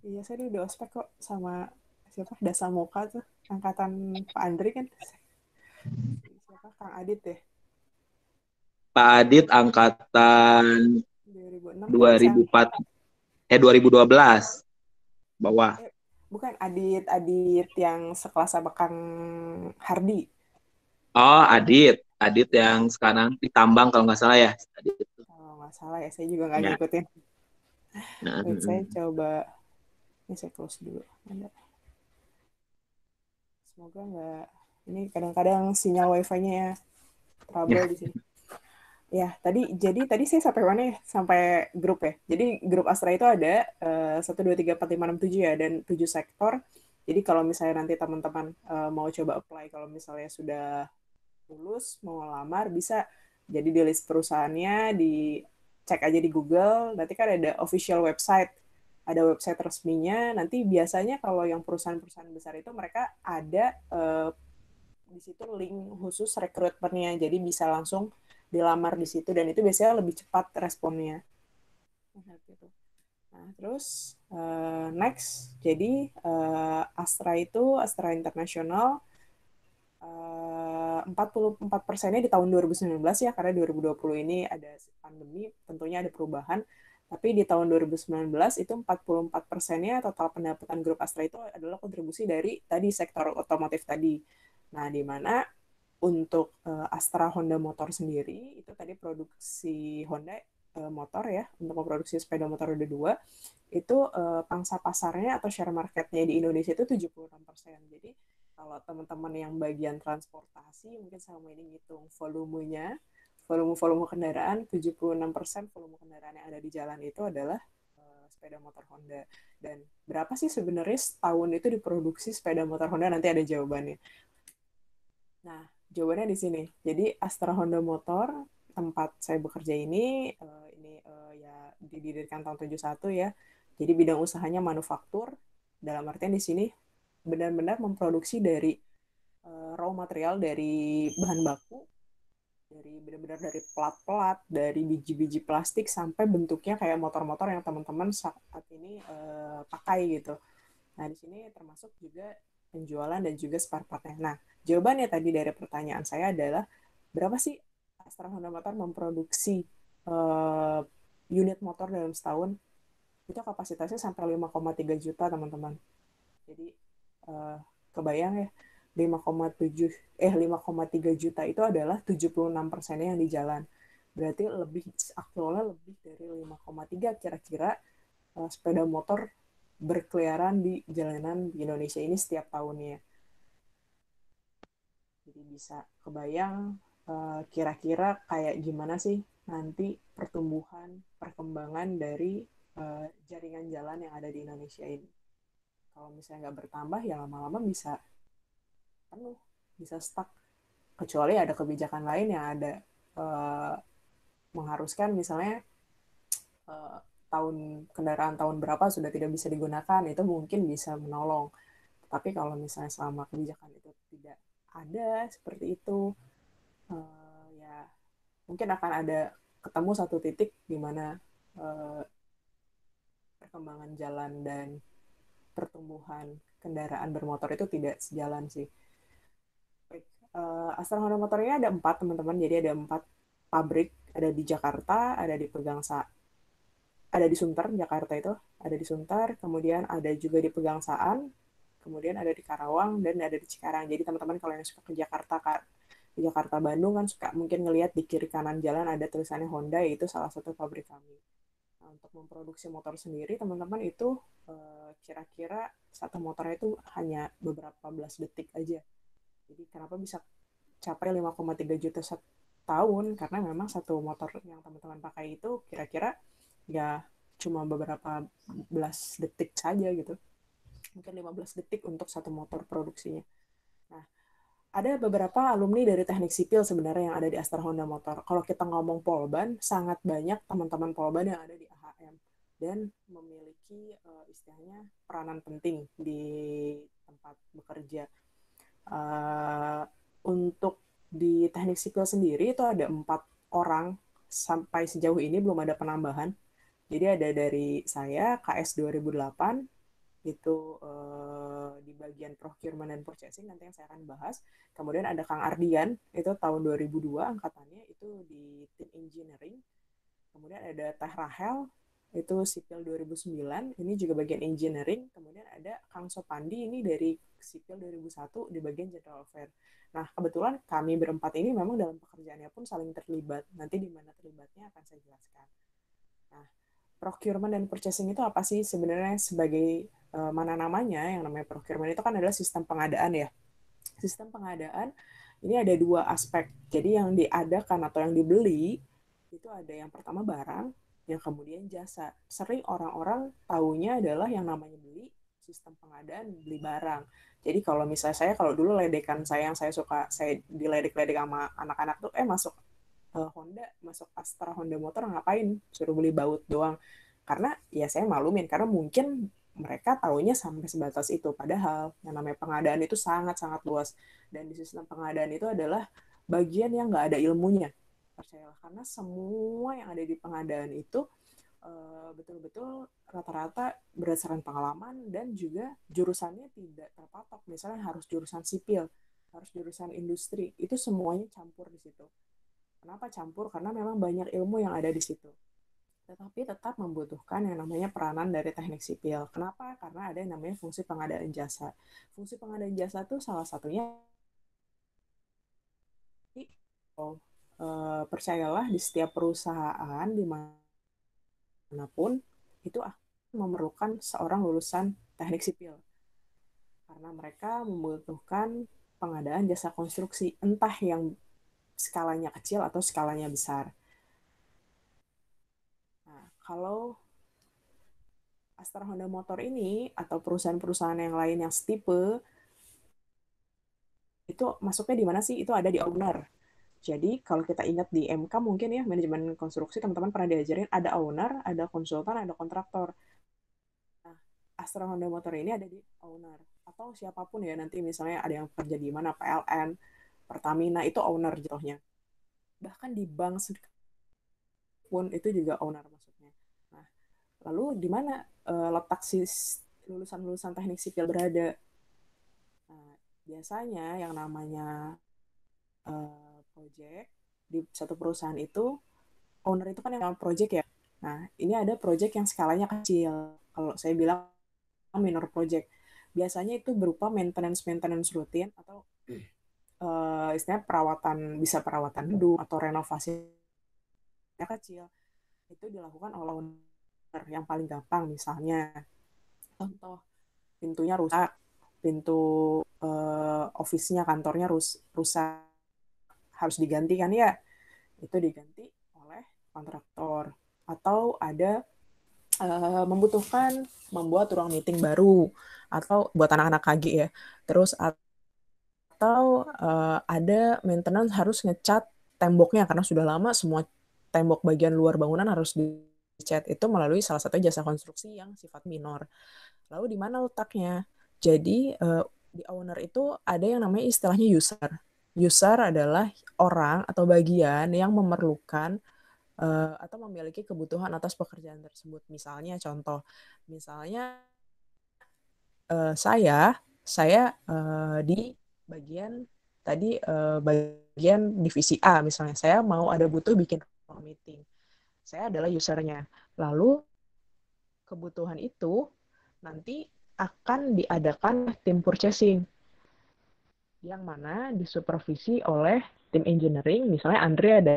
Iya, saya udah ospek kok sama siapa? Dasa Moka tuh. Angkatan Pak Andri kan. Siapa? Kang Adit ya? Pak Adit angkatan 2006. 2012 bawah. Bukan Adit yang sekelas sama Kang Hardi. Oh, Adit yang sekarang ditambang kalau nggak salah ya. Adit. Kalau nggak salah ya, saya juga nggak ngikutin. Wait, saya coba ini saya close dulu. Semoga nggak. Ini kadang-kadang sinyal wifi-nya ya trouble di sini. Ya, tadi saya sampai mana ya? Sampai grup ya. Jadi grup Astra itu ada 1, 2, 3, 4, 5, 6, 7 ya, dan 7 sektor. Jadi kalau misalnya nanti teman-teman mau coba apply, kalau misalnya sudah lulus, mau ngelamar, bisa jadi di list perusahaannya, dicek aja di Google, nanti kan ada official website, ada website resminya, nanti biasanya kalau yang perusahaan-perusahaan besar itu mereka ada di situ link khusus rekrutmennya, jadi bisa langsung dilamar di situ, dan itu biasanya lebih cepat responnya. Nah, terus next, jadi Astra International 44%-nya di tahun 2019 ya, karena 2020 ini ada pandemi, tentunya ada perubahan, tapi di tahun 2019 itu 44%-nya total pendapatan grup Astra itu adalah kontribusi dari tadi sektor otomotif tadi. Nah, di mana untuk Astra Honda Motor sendiri, itu tadi produksi Honda motor ya, untuk memproduksi sepeda motor roda 2, itu pangsa pasarnya atau share marketnya di Indonesia itu 76%. Jadi, kalau teman-teman yang bagian transportasi, mungkin sama ini ngitung volumenya, volume kendaraan, 76% volume kendaraan yang ada di jalan itu adalah sepeda motor Honda. Dan berapa sih sebenarnya setahun itu diproduksi sepeda motor Honda? Nanti ada jawabannya. Nah, jawabannya di sini. Jadi Astra Honda Motor, tempat saya bekerja ini ya didirikan tahun 71 ya. Jadi bidang usahanya manufaktur. Dalam artian di sini benar-benar memproduksi dari raw material, dari bahan baku, dari benar-benar dari plat-plat, dari biji-biji plastik sampai bentuknya kayak motor-motor yang teman-teman saat ini pakai gitu. Nah, di sini termasuk juga penjualan dan juga spare part-nya. Nah, jawabannya tadi dari pertanyaan saya adalah berapa sih Astra Honda Motor memproduksi unit motor dalam setahun? Itu kapasitasnya sampai 5,3 juta, teman-teman. Jadi kebayang ya, 5,3 juta itu adalah 76%-nya yang di jalan. Berarti aktualnya lebih dari 5,3 kira-kira sepeda motor berkeliaran di jalanan di Indonesia ini setiap tahunnya. Jadi bisa kebayang kira-kira kayak gimana sih nanti perkembangan dari jaringan jalan yang ada di Indonesia ini. Kalau misalnya nggak bertambah, ya lama-lama bisa penuh, bisa stuck. Kecuali ada kebijakan lain yang ada mengharuskan misalnya kendaraan tahun berapa sudah tidak bisa digunakan, itu mungkin bisa menolong. Tapi kalau misalnya selama kebijakan itu tidak ada seperti itu, ya mungkin akan ada ketemu satu titik di mana perkembangan jalan dan pertumbuhan kendaraan bermotor itu tidak sejalan sih. Astra Honda Motor ini ada 4 teman-teman, jadi ada 4 pabrik, ada di Jakarta, ada di ada di Sunter, Jakarta itu, ada di Sunter, kemudian ada juga di Pegangsaan, kemudian ada di Karawang, dan ada di Cikarang. Jadi teman-teman kalau yang suka ke Jakarta, di Jakarta Bandung kan suka mungkin ngelihat di kiri kanan jalan ada tulisannya Honda, itu salah satu pabrik kami. Nah, untuk memproduksi motor sendiri, teman-teman itu kira-kira satu motornya itu hanya beberapa belas detik aja. Jadi kenapa bisa capai 5,3 juta setahun? Karena memang satu motor yang teman-teman pakai itu kira-kira ya cuma beberapa belas detik saja gitu. Mungkin 15 detik untuk satu motor produksinya. Nah, ada beberapa alumni dari teknik sipil sebenarnya yang ada di Astra Honda Motor. Kalau kita ngomong Polban, sangat banyak teman-teman Polban yang ada di AHM dan memiliki istilahnya peranan penting di tempat bekerja. Untuk di teknik sipil sendiri itu ada 4 orang, sampai sejauh ini belum ada penambahan. Jadi ada dari saya, KS 2008, itu di bagian procurement dan purchasing, nanti yang saya akan bahas. Kemudian ada Kang Ardian, itu tahun 2002 angkatannya, itu di tim engineering. Kemudian ada Teh Rahel, itu sipil 2009, ini juga bagian engineering. Kemudian ada Kang Sopandi, ini dari sipil 2001 di bagian general affair. Nah, kebetulan kami berempat ini memang dalam pekerjaannya pun saling terlibat. Nanti di mana terlibatnya akan saya jelaskan. Nah, procurement dan purchasing itu apa sih sebenarnya? Sebagai mana namanya, yang namanya procurement itu kan adalah sistem pengadaan ya. Sistem pengadaan ini ada 2 aspek. Jadi yang diadakan atau yang dibeli itu ada yang pertama barang, yang kemudian jasa. Sering orang-orang taunya adalah yang namanya beli, sistem pengadaan, beli barang. Jadi kalau misalnya saya, kalau dulu ledekan saya yang saya suka, saya diledek-ledek sama anak-anak tuh, masuk Honda, masuk Astra Honda Motor ngapain? Suruh beli baut doang. Karena ya saya maklumin, karena mungkin mereka taunya sampai sebatas itu. Padahal yang namanya pengadaan itu sangat-sangat luas. Dan di sistem pengadaan itu adalah bagian yang nggak ada ilmunya. Percayalah, karena semua yang ada di pengadaan itu betul-betul rata-rata berdasarkan pengalaman dan juga jurusannya tidak terpatok. Misalnya harus jurusan sipil, harus jurusan industri, itu semuanya campur di situ. Kenapa campur? Karena memang banyak ilmu yang ada di situ. Tetapi tetap membutuhkan yang namanya peranan dari teknik sipil. Kenapa? Karena ada yang namanya fungsi pengadaan jasa. Fungsi pengadaan jasa itu salah satunya, percayalah, di setiap perusahaan dimanapun itu akan memerlukan seorang lulusan teknik sipil. Karena mereka membutuhkan pengadaan jasa konstruksi, entah yang skalanya kecil atau skalanya besar. Nah, kalau Astra Honda Motor ini atau perusahaan-perusahaan yang lain yang setipe, itu masuknya di mana sih? Itu ada di owner. Jadi kalau kita ingat di MK mungkin ya, manajemen konstruksi, teman-teman pernah diajarin ada owner, ada konsultan, ada kontraktor. Nah, Astra Honda Motor ini ada di owner. Atau siapapun ya, nanti misalnya ada yang kerja di mana, PLN, Pertamina, itu owner jatuhnya. Bahkan di bank pun itu juga owner maksudnya. Nah, lalu di mana letak lulusan-lulusan teknik sipil berada? Nah, biasanya yang namanya project di satu perusahaan itu, owner itu kan yang project ya. Nah, ini ada project yang skalanya kecil. Kalau saya bilang minor project. Biasanya itu berupa maintenance rutin atau istilahnya perawatan, bisa perawatan gedung atau renovasi kecil. Itu dilakukan oleh owner. Yang paling gampang misalnya, contoh pintunya rusak, pintu office-nya, kantornya rusak, harus diganti kan ya, itu diganti oleh kontraktor. Atau ada membutuhkan membuat ruang meeting baru, atau buat anak-anak KG ya, terus atau ada maintenance harus ngecat temboknya karena sudah lama semua tembok bagian luar bangunan harus dicat, itu melalui salah satu jasa konstruksi yang sifat minor. Lalu di mana letaknya? Jadi di owner itu ada yang namanya istilahnya user. User adalah orang atau bagian yang memerlukan atau memiliki kebutuhan atas pekerjaan tersebut. Misalnya contoh, misalnya saya di bagian tadi bagian divisi A misalnya, saya mau ada butuh bikin meeting. Saya adalah usernya. Lalu kebutuhan itu nanti akan diadakan tim purchasing yang mana disupervisi oleh tim engineering. Misalnya Andre ada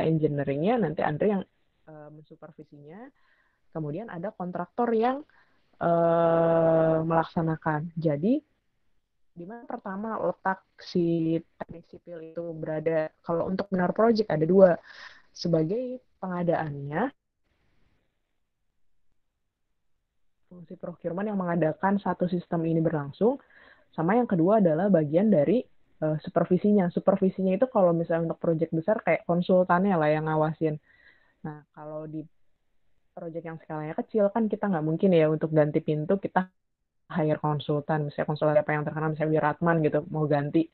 engineeringnya, nanti Andre yang mensupervisinya. Kemudian ada kontraktor yang melaksanakan. Jadi di mana pertama letak si teknik sipil itu berada? Kalau untuk benar project ada dua, sebagai pengadaannya, fungsi procurement yang mengadakan satu sistem ini berlangsung, sama yang kedua adalah bagian dari supervisinya. Supervisinya itu kalau misalnya untuk project besar kayak konsultannya lah yang ngawasin. Nah, kalau di project yang skalanya kecil kan kita nggak mungkin ya untuk ganti pintu kita hire konsultan, misalnya konsultan apa yang terkenal, misalnya Wiratman gitu, mau ganti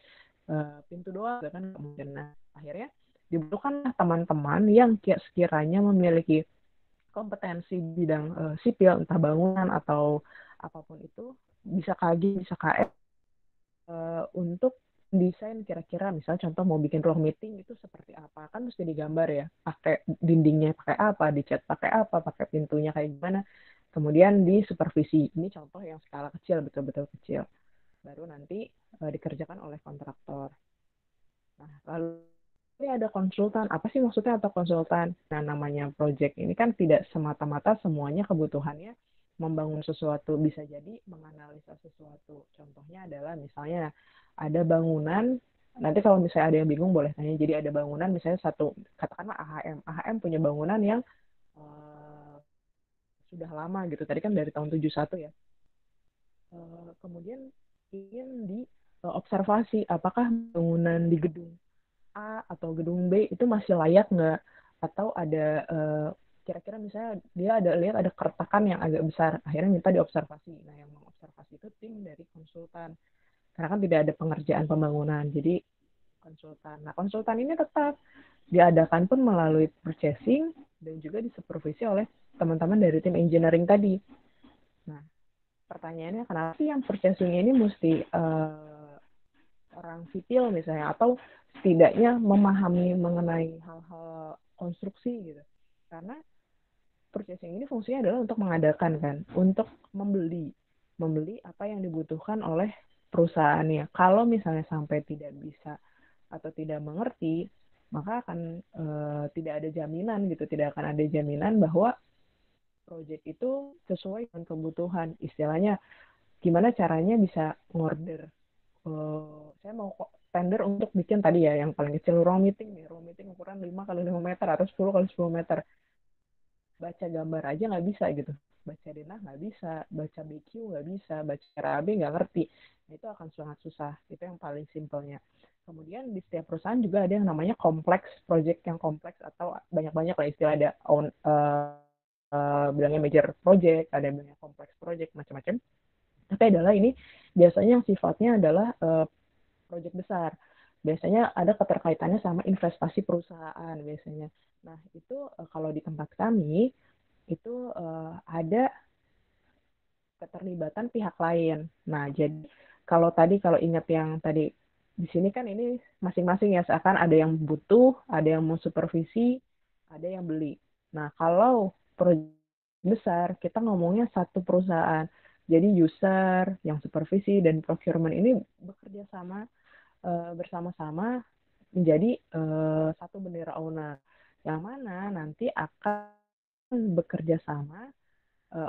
pintu doang, kan nggak mungkin. Nah, akhirnya dibutuhkan teman-teman yang sekiranya memiliki kompetensi bidang sipil, entah bangunan atau apapun itu, bisa KG, bisa KF, untuk desain kira-kira, misalnya contoh mau bikin ruang meeting itu seperti apa, kan mesti digambar ya, pakai dindingnya pakai apa, dicat pakai apa, pakai pintunya kayak gimana, kemudian di supervisi. Ini contoh yang skala kecil, betul-betul kecil. Baru nanti dikerjakan oleh kontraktor. Nah, lalu ini ada konsultan. Apa sih maksudnya atau konsultan? Nah, namanya project ini kan tidak semata-mata semuanya kebutuhannya membangun sesuatu. Bisa jadi menganalisa sesuatu. Contohnya adalah misalnya ada bangunan, nanti kalau misalnya ada yang bingung boleh tanya. Jadi ada bangunan misalnya satu, katakanlah AHM. AHM punya bangunan yang sudah lama gitu. Tadi kan dari tahun 71 ya. Kemudian ingin diobservasi apakah bangunan di gedung A atau gedung B itu masih layak nggak, atau ada kira-kira misalnya dia lihat ada keretakan yang agak besar, akhirnya minta diobservasi. Nah, yang mengobservasi itu tim dari konsultan, karena kan tidak ada pengerjaan pembangunan, jadi konsultan. Nah, konsultan ini tetap diadakan pun melalui purchasing dan juga disupervisi oleh teman-teman dari tim engineering tadi. Nah, pertanyaannya kenapa sih yang purchasing ini mesti orang sipil misalnya, atau setidaknya memahami mengenai hal-hal konstruksi gitu. Karena purchasing ini fungsinya adalah untuk mengadakan kan, untuk membeli apa yang dibutuhkan oleh perusahaannya. Kalau misalnya sampai tidak bisa atau tidak mengerti, maka akan tidak ada jaminan gitu, tidak akan ada jaminan bahwa project itu sesuai dengan kebutuhan. Istilahnya gimana caranya bisa ngorder, saya mau tender untuk bikin tadi ya yang paling kecil ruang meeting ukuran 5 kali 5 meter atau 10 kali 10 meter. Baca gambar aja nggak bisa gitu, baca denah nggak bisa, baca BQ nggak bisa, baca RAB nggak ngerti. Nah, itu akan sangat susah. Itu yang paling simpelnya. Kemudian di setiap perusahaan juga ada yang namanya kompleks, project yang kompleks atau banyak-banyak lah istilah, ada bilangnya major project, ada yang bilangnya kompleks project, macam-macam. Tapi adalah ini biasanya yang sifatnya adalah proyek besar. Biasanya ada keterkaitannya sama investasi perusahaan biasanya. Nah, itu kalau di tempat kami itu ada keterlibatan pihak lain. Nah, jadi kalau ingat yang tadi di sini kan ini masing-masing ya, seakan ada yang butuh, ada yang mau supervisi, ada yang beli. Nah, kalau proyek besar kita ngomongnya satu perusahaan. Jadi user, yang supervisi, dan procurement ini bekerja sama bersama-sama menjadi satu bendera owner. Yang mana nanti akan bekerja sama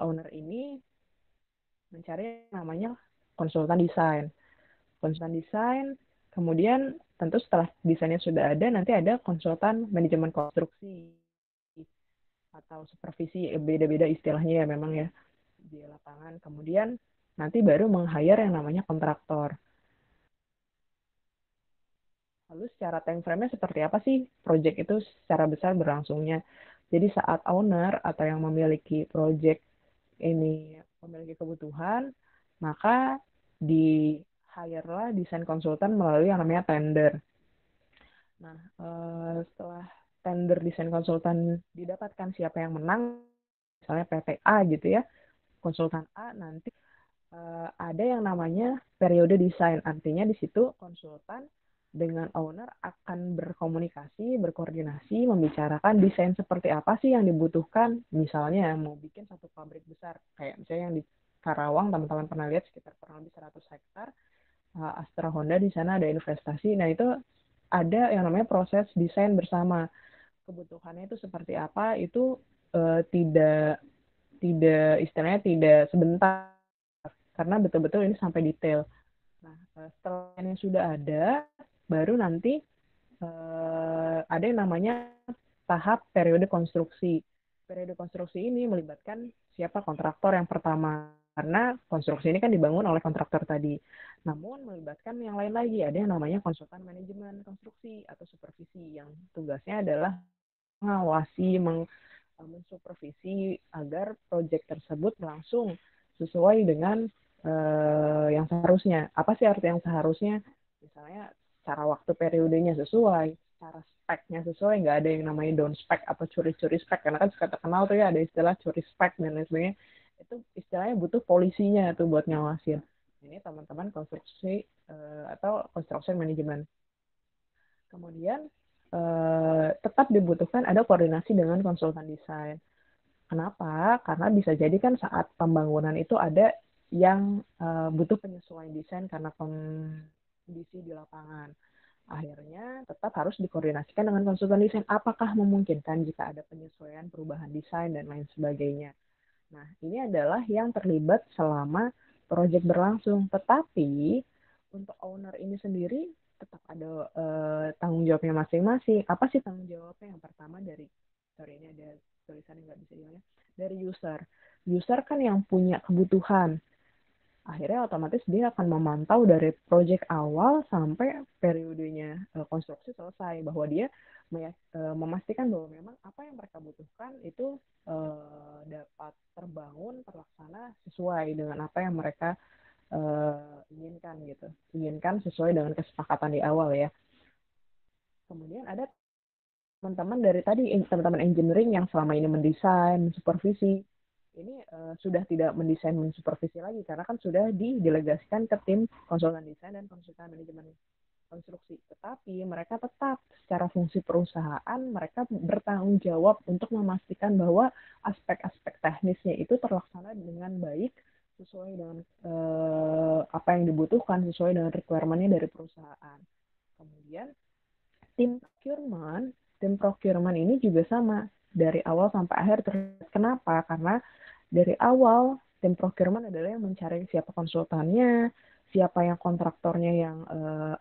owner ini mencari yang namanya konsultan desain. Konsultan desain, kemudian tentu setelah desainnya sudah ada, nanti ada konsultan manajemen konstruksi atau supervisi, beda-beda istilahnya ya memang ya di lapangan. Kemudian nanti baru meng-hire yang namanya kontraktor. Lalu secara time frame-nya seperti apa sih project itu secara besar berlangsungnya? Jadi saat owner atau yang memiliki project ini memiliki kebutuhan, maka di hire-lah desain konsultan melalui yang namanya tender. Nah, setelah tender desain konsultan didapatkan siapa yang menang, misalnya PT A gitu ya, konsultan A, nanti ada yang namanya periode desain. Artinya di situ konsultan dengan owner akan berkomunikasi, berkoordinasi, membicarakan desain seperti apa sih yang dibutuhkan. Misalnya mau bikin satu pabrik besar, kayak misalnya yang di Karawang, teman-teman pernah lihat sekitar kurang lebih 100 hektar, Astra Honda di sana ada investasi. Nah, itu ada yang namanya proses desain bersama. Kebutuhannya itu seperti apa, itu tidak istilahnya tidak sebentar, karena betul-betul ini sampai detail. Nah, setelah yang sudah ada, baru nanti ada yang namanya tahap periode konstruksi. Periode konstruksi ini melibatkan siapa kontraktor yang pertama, karena konstruksi ini kan dibangun oleh kontraktor tadi. Namun melibatkan yang lain lagi, ada yang namanya konsultan manajemen konstruksi atau supervisi, yang tugasnya adalah mengawasi, mensupervisi agar proyek tersebut berlangsung sesuai dengan yang seharusnya. Apa sih arti yang seharusnya? Misalnya cara waktu periodenya sesuai, cara speknya sesuai, nggak ada yang namanya down spec atau curi-curi spek, karena kan suka terkenal tuh ya ada istilah curi spek dan lain sebagainya. Itu istilahnya butuh polisinya tuh buat ngawasin. Ini teman-teman konstruksi atau construction management. Kemudian tetap dibutuhkan ada koordinasi dengan konsultan desain. Kenapa? Karena bisa jadi kan saat pembangunan itu ada yang butuh penyesuaian desain karena kondisi di lapangan. Akhirnya tetap harus dikoordinasikan dengan konsultan desain. Apakah memungkinkan jika ada penyesuaian perubahan desain dan lain sebagainya. Nah, ini adalah yang terlibat selama proyek berlangsung. Tetapi untuk owner ini sendiri tetap ada tanggung jawabnya masing-masing. Apa sih tanggung jawabnya? Yang pertama ini ada tulisan yang nggak bisa dilihat, dari user. User kan yang punya kebutuhan. Akhirnya otomatis dia akan memantau dari proyek awal sampai periodenya konstruksi selesai, bahwa dia memastikan bahwa memang apa yang mereka butuhkan itu dapat terbangun, terlaksana sesuai dengan apa yang mereka inginkan sesuai dengan kesepakatan di awal ya. Kemudian ada teman-teman dari tadi, teman-teman engineering yang selama ini mendesain, supervisi, ini sudah tidak mendesain, mensupervisi lagi, karena kan sudah didelegasikan ke tim konsultan desain dan konsultan manajemen konstruksi. Tetapi mereka tetap secara fungsi perusahaan, mereka bertanggung jawab untuk memastikan bahwa aspek-aspek teknisnya itu terlaksana dengan baik, sesuai dengan apa yang dibutuhkan, sesuai dengan requirement-nya dari perusahaan. Kemudian tim procurement ini juga sama, dari awal sampai akhir. Kenapa? Karena dari awal tim procurement adalah yang mencari siapa konsultannya, siapa yang kontraktornya yang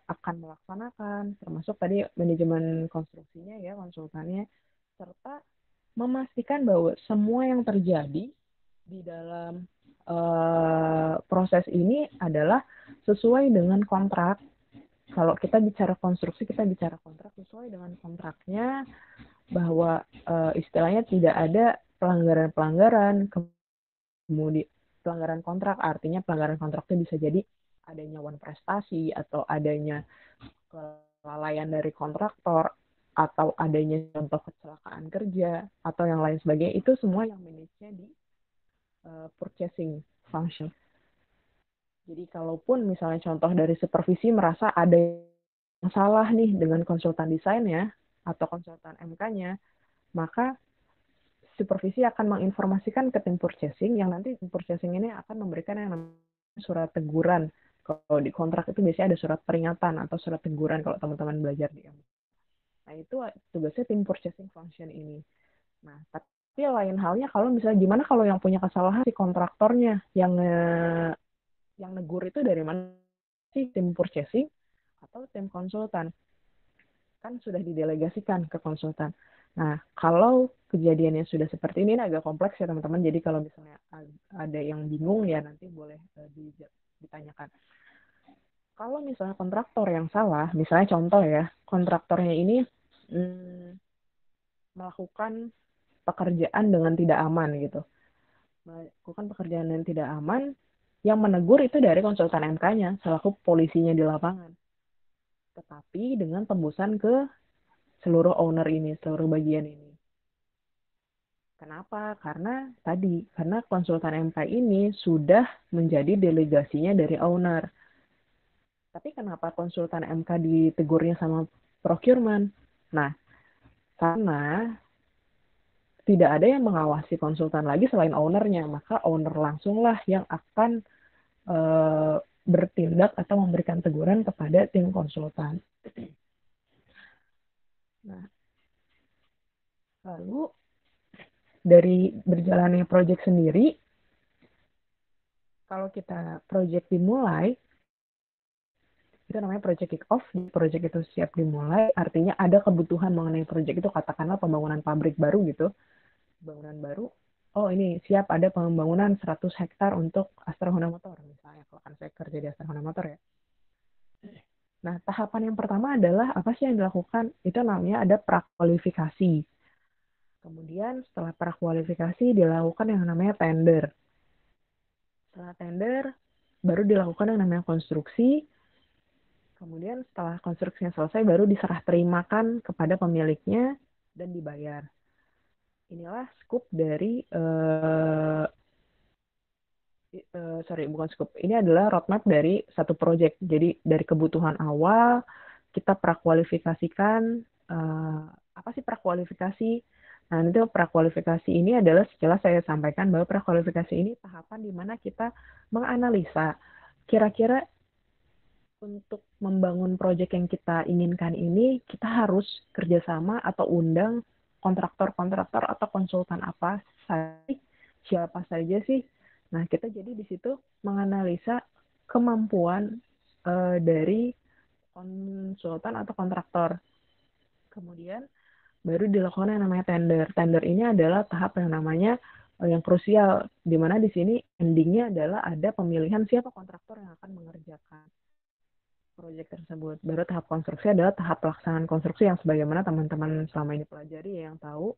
akan melaksanakan, termasuk tadi manajemen konstruksinya ya, konsultannya, serta memastikan bahwa semua yang terjadi di dalam proses ini adalah sesuai dengan kontrak. Kalau kita bicara konstruksi, kita bicara kontrak, sesuai dengan kontraknya, bahwa istilahnya tidak ada pelanggaran-pelanggaran. Kemudian pelanggaran kontrak, artinya pelanggaran kontrak itu bisa jadi adanya wan prestasi, atau adanya kelalaian dari kontraktor, atau adanya contoh kecelakaan kerja, atau yang lain sebagainya. Itu semua yang manage-nya di purchasing function. Jadi kalaupun misalnya contoh dari supervisi merasa ada yang salah nih dengan konsultan desainnya atau konsultan MK-nya, maka supervisi akan menginformasikan ke tim purchasing, yang nanti tim purchasing ini akan memberikan yang namanya surat teguran. Kalau di kontrak itu biasanya ada surat peringatan atau surat teguran kalau teman-teman belajar di MK. Nah, itu tugasnya tim purchasing function ini. Nah, tapi lain halnya kalau misalnya gimana kalau yang punya kesalahan si kontraktornya, yang negur itu dari mana sih, tim purchasing atau tim konsultan? Kan sudah didelegasikan ke konsultan. Nah, kalau kejadiannya sudah seperti ini agak kompleks ya teman-teman. Jadi kalau misalnya ada yang bingung ya nanti boleh ditanyakan. Kalau misalnya kontraktor yang salah, misalnya contoh ya, kontraktornya ini melakukan pekerjaan dengan tidak aman gitu. Melakukan pekerjaan yang tidak aman, yang menegur itu dari konsultan MK-nya selaku polisinya di lapangan. Tetapi dengan tembusan ke seluruh owner ini, seluruh bagian ini. Kenapa? Karena konsultan MK ini sudah menjadi delegasinya dari owner. Tapi kenapa konsultan MK ditegurnya sama procurement? Nah, karena tidak ada yang mengawasi konsultan lagi selain ownernya, maka owner langsunglah yang akan bertindak atau memberikan teguran kepada tim konsultan. Nah, lalu dari berjalannya proyek sendiri, kalau kita proyek dimulai, itu namanya project kick off. Proyek itu siap dimulai, artinya ada kebutuhan mengenai proyek itu, katakanlah pembangunan pabrik baru gitu. Bangunan baru, oh ini siap ada pembangunan 100 hektar untuk Astra Honda Motor misalnya, kalau kan saya kerja di Astra Honda Motor ya. Nah, tahapan yang pertama adalah apa sih yang dilakukan? Itu namanya ada prakualifikasi. Kemudian setelah prakualifikasi dilakukan yang namanya tender. Setelah tender baru dilakukan yang namanya konstruksi. Kemudian setelah konstruksinya selesai baru diserah terimakan kepada pemiliknya dan dibayar. Inilah skup dari bukan skup. Ini adalah roadmap dari satu proyek. Jadi dari kebutuhan awal kita prakualifikasikan apa sih prakualifikasi? Nah, itu prakualifikasi ini adalah setelah saya sampaikan bahwa prakualifikasi ini tahapan di mana kita menganalisa kira-kira untuk membangun proyek yang kita inginkan ini kita harus kerjasama atau undang kontraktor atau konsultan apa saja, siapa saja sih. Nah, kita jadi di situ menganalisa kemampuan dari konsultan atau kontraktor. Kemudian baru dilakukan yang namanya tender. Tender ini adalah tahap yang namanya yang krusial, di mana di sini endingnya adalah ada pemilihan siapa kontraktor yang akan mengerjakan proyek tersebut. Baru tahap konstruksi adalah tahap pelaksanaan konstruksi yang sebagaimana teman-teman selama ini pelajari yang tahu.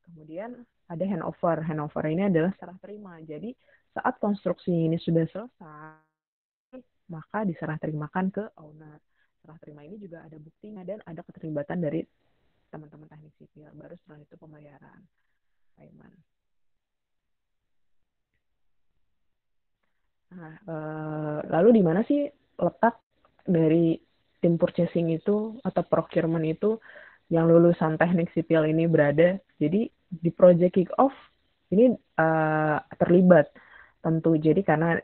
Kemudian ada handover. Handover ini adalah serah terima. Jadi saat konstruksi ini sudah selesai, maka diserah terimakan ke owner. Serah terima ini juga ada buktinya dan ada keterlibatan dari teman-teman teknik sipil. Baru setelah itu pembayaran. Payment. Nah, lalu di mana sih letak dari tim purchasing itu atau procurement itu yang lulusan teknik sipil ini berada? Jadi di project kick off ini terlibat tentu. Jadi karena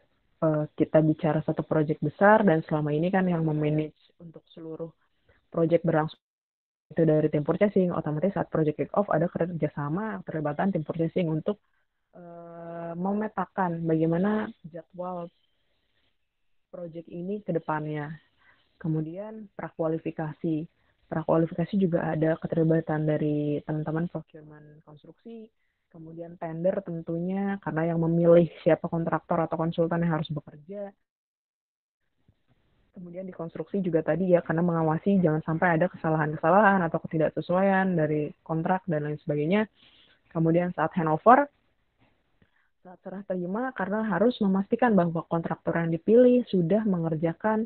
kita bicara satu project besar dan selama ini kan yang memanage untuk seluruh project berlangsung itu dari tim purchasing, otomatis saat project kick off ada kerjasama keterlibatan tim purchasing untuk memetakan bagaimana jadwal project ini ke depannya. Kemudian prakualifikasi. Prakualifikasi juga ada keterlibatan dari teman-teman procurement konstruksi. Kemudian tender tentunya karena yang memilih siapa kontraktor atau konsultan yang harus bekerja. Kemudian di konstruksi juga tadi ya karena mengawasi jangan sampai ada kesalahan-kesalahan atau ketidaksesuaian dari kontrak dan lain sebagainya. Kemudian saat handover, saat serah terima karena harus memastikan bahwa kontraktor yang dipilih sudah mengerjakan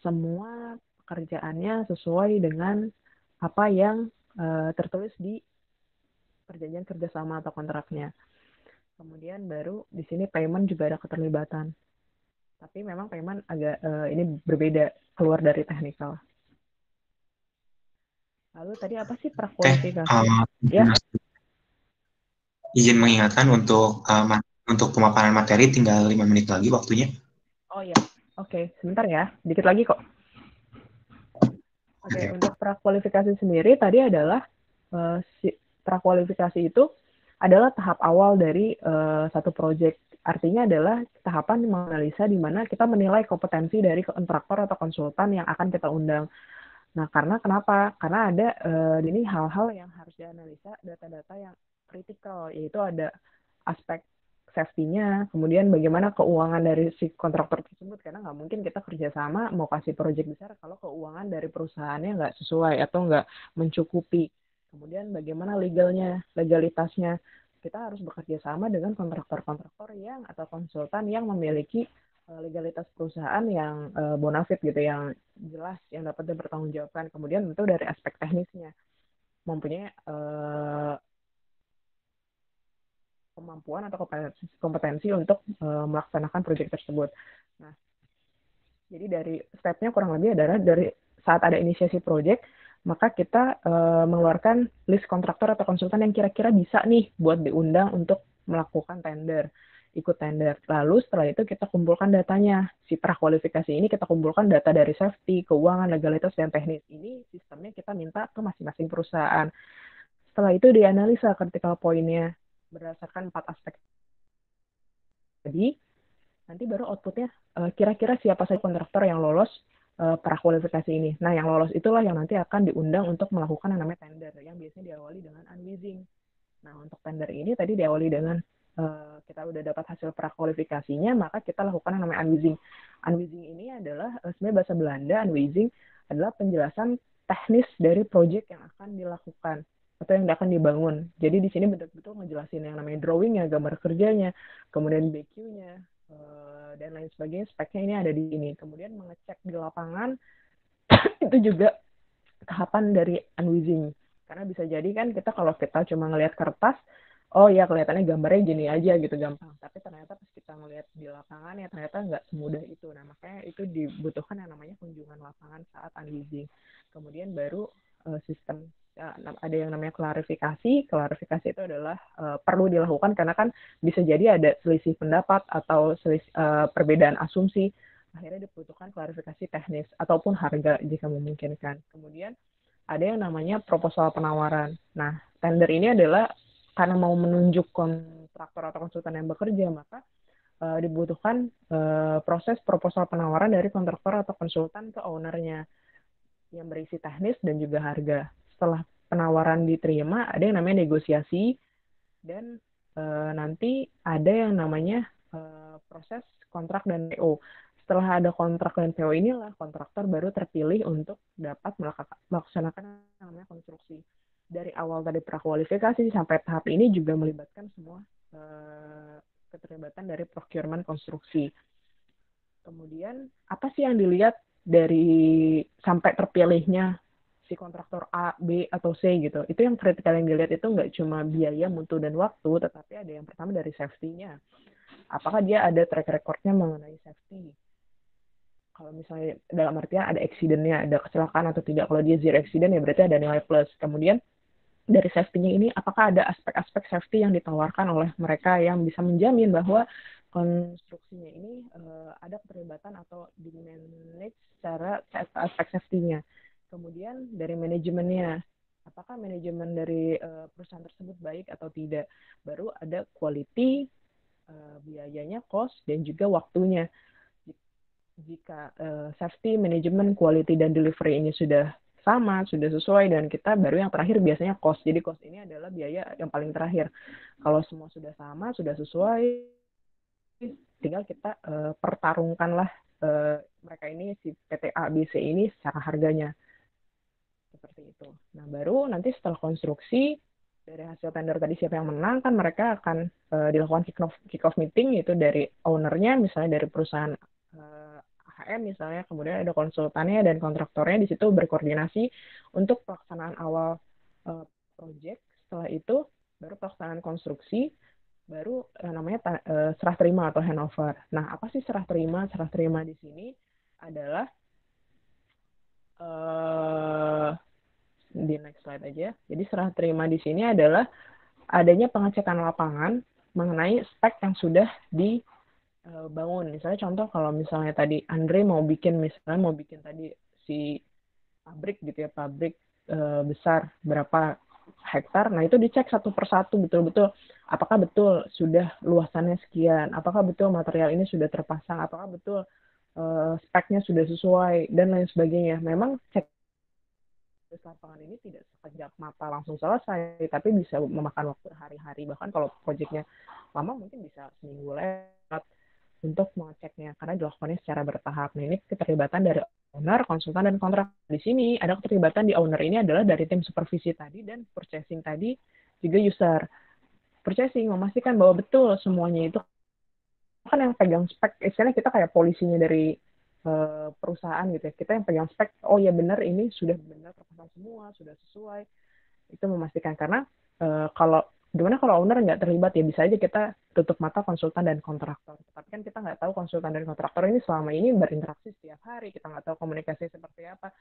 semua pekerjaannya sesuai dengan apa yang tertulis di perjanjian kerjasama atau kontraknya. Kemudian baru di sini payment juga ada keterlibatan. Tapi memang payment agak ini berbeda, keluar dari technical. Lalu tadi apa sih prakualifikasi? Ya. Izin mengingatkan untuk pemaparan materi tinggal 5 menit lagi waktunya. Oh ya, oke, sebentar ya, dikit lagi kok. Oke, untuk prakualifikasi sendiri tadi adalah prakualifikasi itu adalah tahap awal dari satu proyek. Artinya adalah tahapan menganalisa di mana kita menilai kompetensi dari kontraktor atau konsultan yang akan kita undang. Nah, karena kenapa? Karena ada ini hal-hal yang harus dianalisa, data-data yang kritikal, yaitu ada aspek safety-nya, kemudian bagaimana keuangan dari si kontraktor tersebut, karena nggak mungkin kita kerjasama mau kasih proyek besar kalau keuangan dari perusahaannya nggak sesuai atau nggak mencukupi. Kemudian bagaimana legalitasnya, kita harus bekerja sama dengan kontraktor-kontraktor yang atau konsultan yang memiliki legalitas perusahaan yang bonafit gitu, yang jelas, yang dapat dipertanggungjawabkan. Kemudian tentu dari aspek teknisnya, mempunyai kemampuan atau kompetensi untuk melaksanakan proyek tersebut. Nah, jadi dari stepnya kurang lebih adalah dari saat ada inisiasi proyek, maka kita mengeluarkan list kontraktor atau konsultan yang kira-kira bisa nih buat diundang untuk melakukan tender, ikut tender. Lalu setelah itu kita kumpulkan datanya. Si prakualifikasi ini kita kumpulkan data dari safety, keuangan, legalitas, dan teknis. Ini sistemnya kita minta ke masing-masing perusahaan. Setelah itu dianalisa critical point-nya berdasarkan 4 aspek. Jadi nanti baru outputnya kira-kira siapa saja kontraktor yang lolos prakualifikasi ini. Nah, yang lolos itulah yang nanti akan diundang untuk melakukan yang namanya tender, yang biasanya diawali dengan unwizing. Nah, untuk tender ini tadi diawali dengan kita udah dapat hasil prakualifikasinya, maka kita lakukan yang namanya unwizing. Unwizing ini adalah sebenarnya bahasa Belanda, unwizing adalah penjelasan teknis dari proyek yang akan dilakukan atau yang akan dibangun. Jadi di sini betul-betul ngejelasin yang namanya drawing-nya, gambar kerjanya, kemudian BQ-nya, dan lain sebagainya, speknya ini ada di sini. Kemudian mengecek di lapangan itu juga tahapan dari unwizing. Karena bisa jadi kan kalau kita cuma ngelihat kertas, oh ya kelihatannya gambarnya gini aja gitu, gampang. Tapi ternyata pas kita ngelihat di lapangan ya ternyata nggak semudah itu. Nah, makanya itu dibutuhkan yang namanya kunjungan lapangan saat unwizing. Kemudian baru sistem ada yang namanya klarifikasi. Klarifikasi itu adalah perlu dilakukan karena kan bisa jadi ada selisih pendapat atau perbedaan asumsi. Akhirnya dibutuhkan klarifikasi teknis ataupun harga jika memungkinkan. Kemudian ada yang namanya proposal penawaran. Nah, tender ini adalah karena mau menunjuk kontraktor atau konsultan yang bekerja, maka dibutuhkan proses proposal penawaran dari kontraktor atau konsultan ke ownernya yang berisi teknis dan juga harga. Setelah penawaran diterima, ada yang namanya negosiasi, dan nanti ada yang namanya proses kontrak dan PO. Setelah ada kontrak dan PO inilah kontraktor baru terpilih untuk dapat melaksanakan yang namanya konstruksi. Dari awal tadi prakualifikasi sampai tahap ini juga melibatkan semua keterlibatan dari procurement konstruksi. Kemudian apa sih yang dilihat dari sampai terpilihnya si kontraktor A, B, atau C gitu. Itu yang kritikal yang dilihat itu nggak cuma biaya, mutu, dan waktu, tetapi ada yang pertama dari safety-nya. Apakah dia ada track record-nya mengenai safety? Kalau misalnya dalam artian ada accident-nya, ada kecelakaan atau tidak. Kalau dia zero accident ya berarti ada nilai plus. Kemudian dari safety-nya ini apakah ada aspek-aspek safety yang ditawarkan oleh mereka yang bisa menjamin bahwa konstruksinya ini ada keterlibatan atau di-manage secara aspek safety-nya. Kemudian dari manajemennya, apakah manajemen dari perusahaan tersebut baik atau tidak. Baru ada quality, biayanya, cost, dan juga waktunya. Jika safety, manajemen, quality, dan delivery ini sudah sama, sudah sesuai, dan kita baru yang terakhir biasanya cost. Jadi cost ini adalah biaya yang paling terakhir. Kalau semua sudah sama, sudah sesuai, tinggal kita pertarungkanlah mereka ini, si PT A, B, C ini secara harganya. Seperti itu. Nah, baru nanti setelah konstruksi, dari hasil tender tadi siapa yang menang, kan mereka akan dilakukan kick-off meeting, yaitu dari ownernya, misalnya dari perusahaan HM misalnya, kemudian ada konsultannya dan kontraktornya di situ berkoordinasi untuk pelaksanaan awal proyek. Setelah itu baru pelaksanaan konstruksi, baru namanya serah terima atau handover. Nah, apa sih serah terima? Serah terima di sini adalah di next slide aja. Jadi serah terima di sini adalah adanya pengecekan lapangan mengenai spek yang sudah dibangun. Misalnya contoh kalau misalnya tadi Andre mau bikin tadi si pabrik gitu ya, pabrik besar berapa hektar. Nah, itu dicek satu persatu betul-betul apakah betul sudah luasannya sekian, apakah betul material ini sudah terpasang, apakah betul speknya sudah sesuai, dan lain sebagainya. Memang cek lapangan ini tidak sekejap mata langsung selesai, tapi bisa memakan waktu hari-hari. Bahkan kalau proyeknya lama mungkin bisa seminggu lewat untuk mengeceknya, karena dilakukannya secara bertahap. Nah, ini keterlibatan dari owner, konsultan, dan kontrak. Di sini ada keterlibatan di owner ini adalah dari tim supervisi tadi dan purchasing tadi, juga user. Purchasing memastikan bahwa betul semuanya itu kan yang pegang spek, istilahnya kita kayak polisinya dari perusahaan gitu ya. Kita yang pegang spek, oh ya benar ini sudah benar terpasang semua, sudah sesuai. Itu memastikan karena kalau gimana kalau owner nggak terlibat ya bisa aja kita tutup mata konsultan dan kontraktor. Tapi kan kita nggak tahu konsultan dan kontraktor ini selama ini berinteraksi setiap hari, kita nggak tahu komunikasi seperti apa.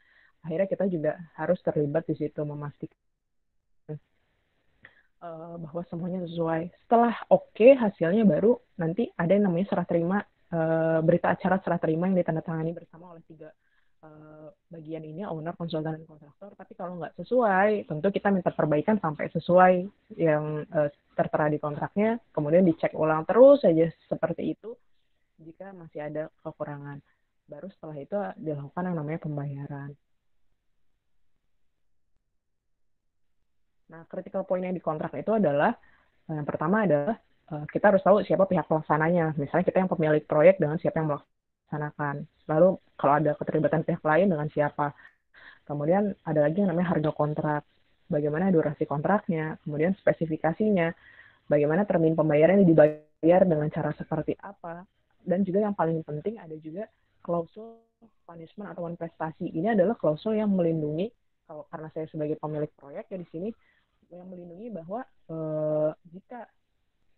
Akhirnya kita juga harus terlibat di situ memastikan bahwa semuanya sesuai. Setelah oke hasilnya baru nanti ada yang namanya serah terima, berita acara serah terima yang ditandatangani bersama oleh 3 bagian ini, owner, konsultan, dan kontraktor. Tapi kalau nggak sesuai, tentu kita minta perbaikan sampai sesuai yang tertera di kontraknya, kemudian dicek ulang terus saja seperti itu. Jika masih ada kekurangan, baru setelah itu dilakukan yang namanya pembayaran. Nah, critical point yang di kontrak itu adalah, yang pertama adalah kita harus tahu siapa pihak pelaksananya. Misalnya kita yang pemilik proyek dengan siapa yang melaksanakan. Lalu kalau ada keterlibatan pihak lain dengan siapa. Kemudian ada lagi yang namanya harga kontrak. Bagaimana durasi kontraknya, kemudian spesifikasinya, bagaimana termin pembayarannya dibayar dengan cara seperti apa. Dan juga yang paling penting ada juga klausul punishment atau prestasi. Ini adalah klausul yang melindungi, karena saya sebagai pemilik proyek ya di sini, yang melindungi bahwa jika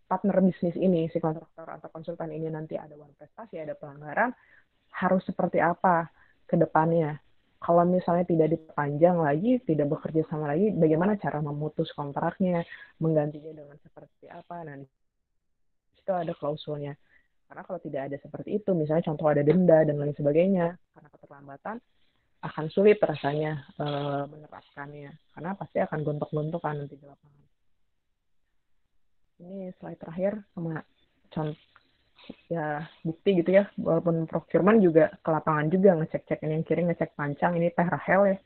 partner bisnis ini, si kontraktor atau konsultan ini nanti ada prestasi, ada pelanggaran, harus seperti apa ke depannya. Kalau misalnya tidak diperpanjang lagi, tidak bekerja sama lagi, bagaimana cara memutus kontraknya, menggantinya dengan seperti apa. Nah, itu ada klausulnya. Karena kalau tidak ada seperti itu, misalnya contoh ada denda dan lain sebagainya, karena keterlambatan, akan sulit rasanya menerapkannya. Karena pasti akan gontok-gontokan nanti di lapangan. Ini slide terakhir sama contoh ya bukti gitu ya, walaupun procurement juga ke lapangan juga ngecek-cek, ini yang kiri ngecek pancang, ini Teh Rahel ya,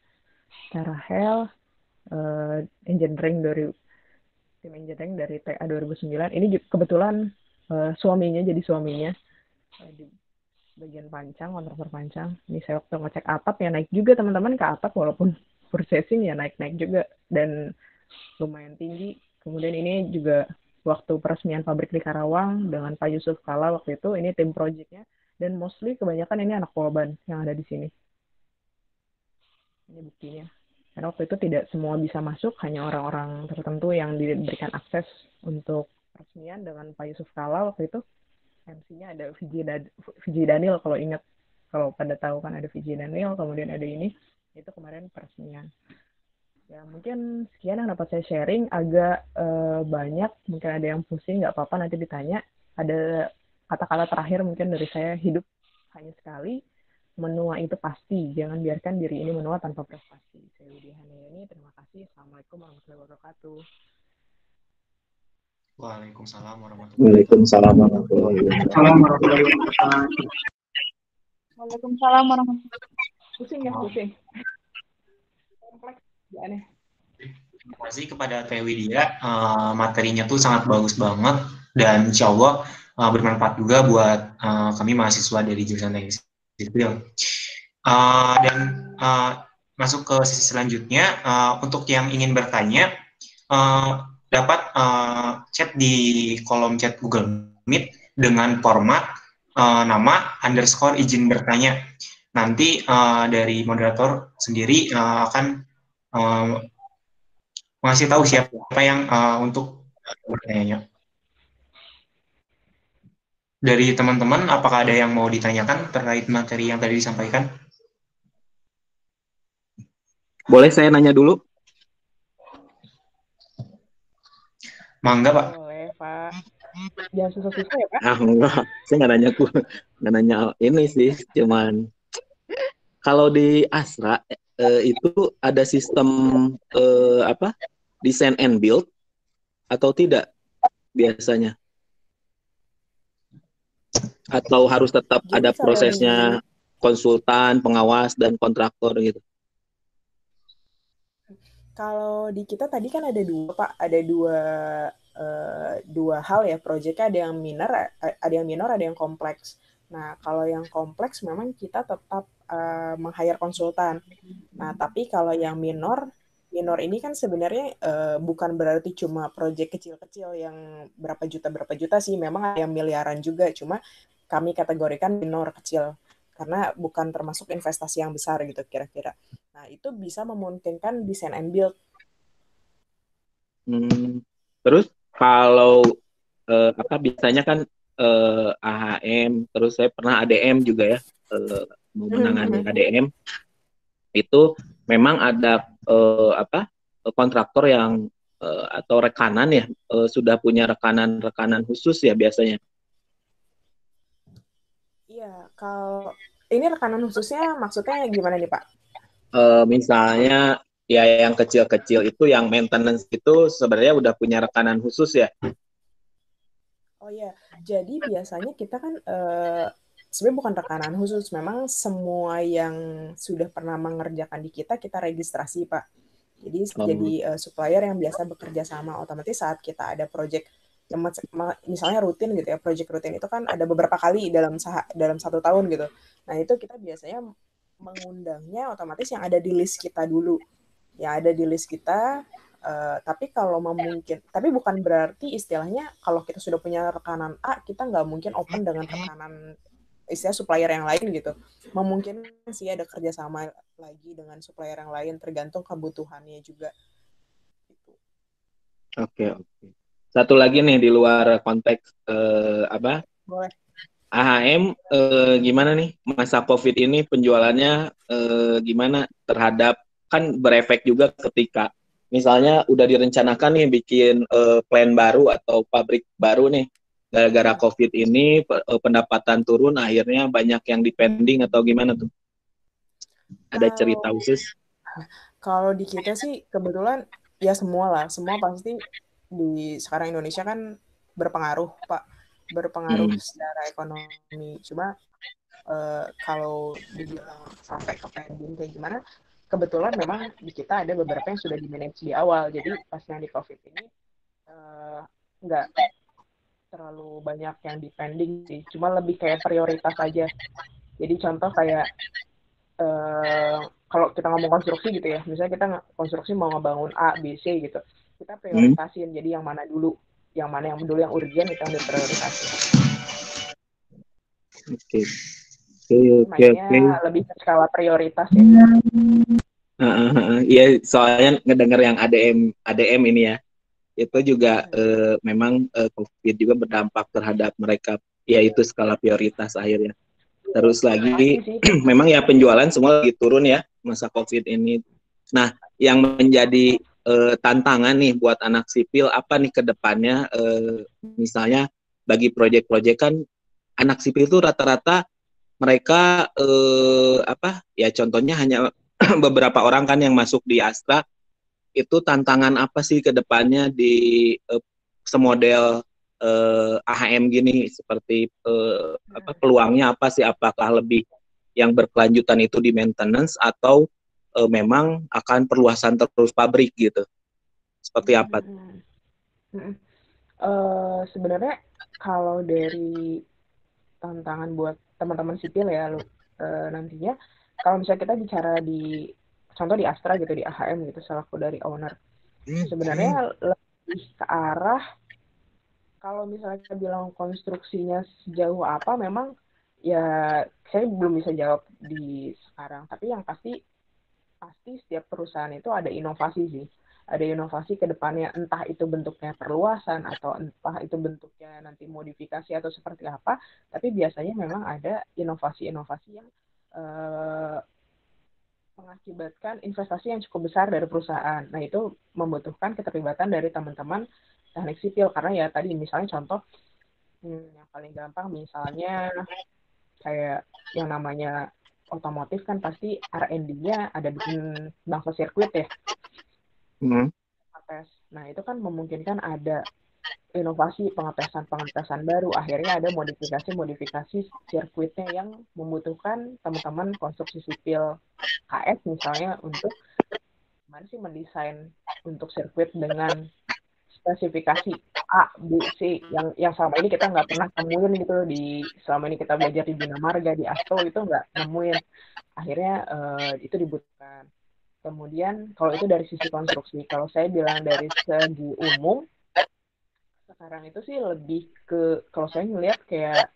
Teh Rahel engineering dari tim engineering dari TA 2009. Ini kebetulan suaminya jadi suaminya di bagian pancang, kontraktor pancang. Ini saya waktu ngecek atap ya naik juga teman-teman ke atap, walaupun processing ya naik-naik juga dan lumayan tinggi. Kemudian ini juga waktu peresmian pabrik di Karawang dengan Pak Yusuf Kala waktu itu, ini tim projectnya, dan mostly kebanyakan ini anak Polban yang ada di sini. Ini buktinya. Karena waktu itu tidak semua bisa masuk, hanya orang-orang tertentu yang diberikan akses untuk peresmian dengan Pak Yusuf Kala waktu itu. MC-nya ada Vijay Daniel kalau ingat, kalau pada tahu kan ada Vijay Daniel, kemudian ada ini, itu kemarin peresmian. Ya mungkin sekian yang dapat saya sharing, agak banyak, mungkin ada yang pusing, nggak apa-apa nanti ditanya. Ada kata-kata terakhir mungkin dari saya, hidup hanya sekali, menua itu pasti, jangan biarkan diri ini menua tanpa prestasi. Saya Widya Handayani, terima kasih. Assalamualaikum warahmatullahi wabarakatuh. Waalaikumsalam warahmatullahi wabarakatuh. Waalaikumsalam warahmatullahi wabarakatuh. Pusing ya, pusing. Kompleks ya aneh. Terima kasih kepada Teh Widya, materinya tuh sangat bagus banget dan insya Allah bermanfaat juga buat kami mahasiswa dari jurusan teknik sipil. Dan masuk ke sesi selanjutnya, untuk yang ingin bertanya dapat chat di kolom chat Google Meet dengan format nama _ izin bertanya. Nanti dari moderator sendiri akan mengasih tahu siapa yang untuk bertanya. Dari teman-teman, apakah ada yang mau ditanyakan terkait materi yang tadi disampaikan? Boleh saya nanya dulu? Mangga, Pak. Boleh, Pak. Jangan susah-susah ya, Pak. Enggak. Saya nggak nanya ini sih, cuman kalau di Astra itu ada sistem design and build atau tidak biasanya? Atau harus tetap Jadi ada prosesnya konsultan, pengawas, dan kontraktor gitu? Kalau di kita tadi kan ada dua, Pak. Ada dua hal ya proyeknya, ada yang minor, ada yang kompleks. Nah, kalau yang kompleks memang kita tetap meng-hire konsultan. Nah, tapi kalau yang minor minor ini kan sebenarnya bukan berarti cuma proyek kecil-kecil yang berapa juta sih, memang ada yang miliaran juga, cuma kami kategorikan minor kecil karena bukan termasuk investasi yang besar gitu kira-kira. Nah, itu bisa memungkinkan design and build. Terus kalau biasanya kan AHM, terus saya pernah ADM juga ya, mau menangani ADM itu memang ada kontraktor yang atau rekanan ya, sudah punya rekanan khusus ya biasanya. Iya, kalau ini rekanan khususnya maksudnya gimana nih Pak? Misalnya ya yang kecil-kecil itu yang maintenance itu sebenarnya udah punya rekanan khusus ya. Oh iya, jadi biasanya kita kan sebenarnya bukan rekanan khusus, memang semua yang sudah pernah mengerjakan di kita registrasi Pak. Jadi supplier yang biasa bekerja sama, otomatis saat kita ada project yang misalnya rutin gitu ya, project rutin itu kan ada beberapa kali dalam 1 tahun gitu. Nah itu kita biasanya mengundangnya otomatis yang ada di list kita dulu, yang ada di list kita. Tapi kalau tapi bukan berarti istilahnya kalau kita sudah punya rekanan A, kita nggak mungkin open dengan rekanan istilah supplier yang lain gitu. Memungkinkan sih ada kerjasama lagi dengan supplier yang lain, tergantung kebutuhannya juga. Oke. Satu lagi nih di luar konteks Boleh. AHM gimana nih masa COVID ini penjualannya gimana terhadap, kan berefek juga ketika misalnya udah direncanakan nih bikin plan baru atau pabrik baru nih, gara-gara COVID ini pendapatan turun, akhirnya banyak yang dipending atau gimana tuh? Ada cerita khusus? Kalau di kita sih kebetulan ya semua pasti di sekarang Indonesia kan berpengaruh Pak, berpengaruh secara ekonomi. Cuma kalau dibilang sampai ke pending kayak gimana, kebetulan memang di kita ada beberapa yang sudah di-manage di awal. Jadi pas yang di COVID ini nggak terlalu banyak yang dipending sih. Cuma lebih kayak prioritas aja. Jadi contoh kayak kalau kita ngomong konstruksi gitu ya, misalnya kita konstruksi mau ngebangun A, B, C gitu, kita prioritasin. Jadi yang mana dulu yang urgent itu yang diprioritasin. Oke. Mainnya lebih ke skala prioritas ya. Iya, soalnya ngedenger yang ADM ini ya, itu juga memang COVID juga berdampak terhadap mereka, yaitu skala prioritas akhirnya. Terus lagi memang ya penjualan semua lagi turun ya masa COVID ini. Nah, yang menjadi tantangan nih buat anak sipil apa nih ke depannya, misalnya bagi proyek-proyek kan anak sipil itu rata-rata mereka ya contohnya hanya beberapa orang kan yang masuk di Astra. Itu tantangan apa sih ke depannya di semodel AHM gini, seperti peluangnya apa sih, apakah lebih yang berkelanjutan itu di maintenance atau memang akan perluasan terus pabrik gitu, seperti apa? Sebenarnya kalau dari tantangan buat teman-teman sipil ya nantinya, kalau misalnya kita bicara di contoh di Astra gitu, di AHM gitu selaku dari owner, sebenarnya lebih ke arah kalau misalnya kita bilang konstruksinya sejauh apa, memang ya saya belum bisa jawab di sekarang, tapi yang pasti setiap perusahaan itu ada inovasi sih. Ada inovasi ke depannya, entah itu bentuknya perluasan atau entah itu bentuknya nanti modifikasi atau seperti apa, tapi biasanya memang ada inovasi-inovasi yang mengakibatkan investasi yang cukup besar dari perusahaan. Nah, itu membutuhkan keterlibatan dari teman-teman teknik sipil, karena ya tadi misalnya contoh yang paling gampang misalnya kayak yang namanya otomotif kan pasti R&D-nya ada bikin bangsa sirkuit ya. Nah, itu kan memungkinkan ada inovasi pengetesan baru, akhirnya ada modifikasi sirkuitnya yang membutuhkan teman-teman konstruksi sipil KS misalnya untuk gimana sih mendesain untuk sirkuit dengan spesifikasi A, B, C yang selama ini kita nggak pernah temuin gitu selama ini kita belajar di Bina Marga, di Asto itu nggak nemuin. Akhirnya itu dibutuhkan. Kemudian kalau itu dari sisi konstruksi, kalau saya bilang dari segi umum, sekarang itu sih lebih ke, kalau saya ngelihat kayak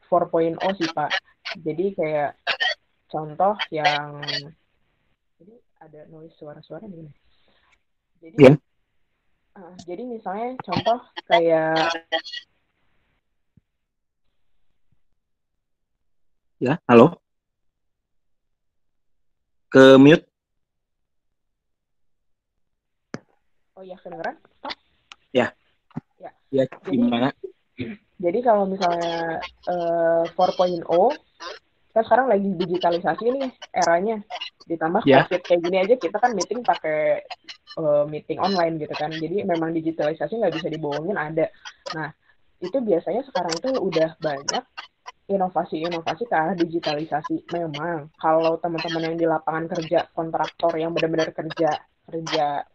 4.0 sih Pak. Jadi kayak contoh yang, jadi ada noise suara-suara nih. Jadi, Ya, jadi misalnya contoh kayak, ya, halo, ke mute. oh ya kedengeran Pak? Ya, Ya. ya, gimana? Jadi kalau misalnya 4.0, kan sekarang lagi digitalisasi nih eranya. Ditambah Ya. COVID kayak gini aja, kita kan meeting pakai meeting online gitu kan. Jadi memang digitalisasi nggak bisa dibohongin ada. Nah, itu biasanya sekarang itu udah banyak inovasi-inovasi ke arah digitalisasi. Memang kalau teman-teman yang di lapangan kerja, kontraktor yang benar-benar kerja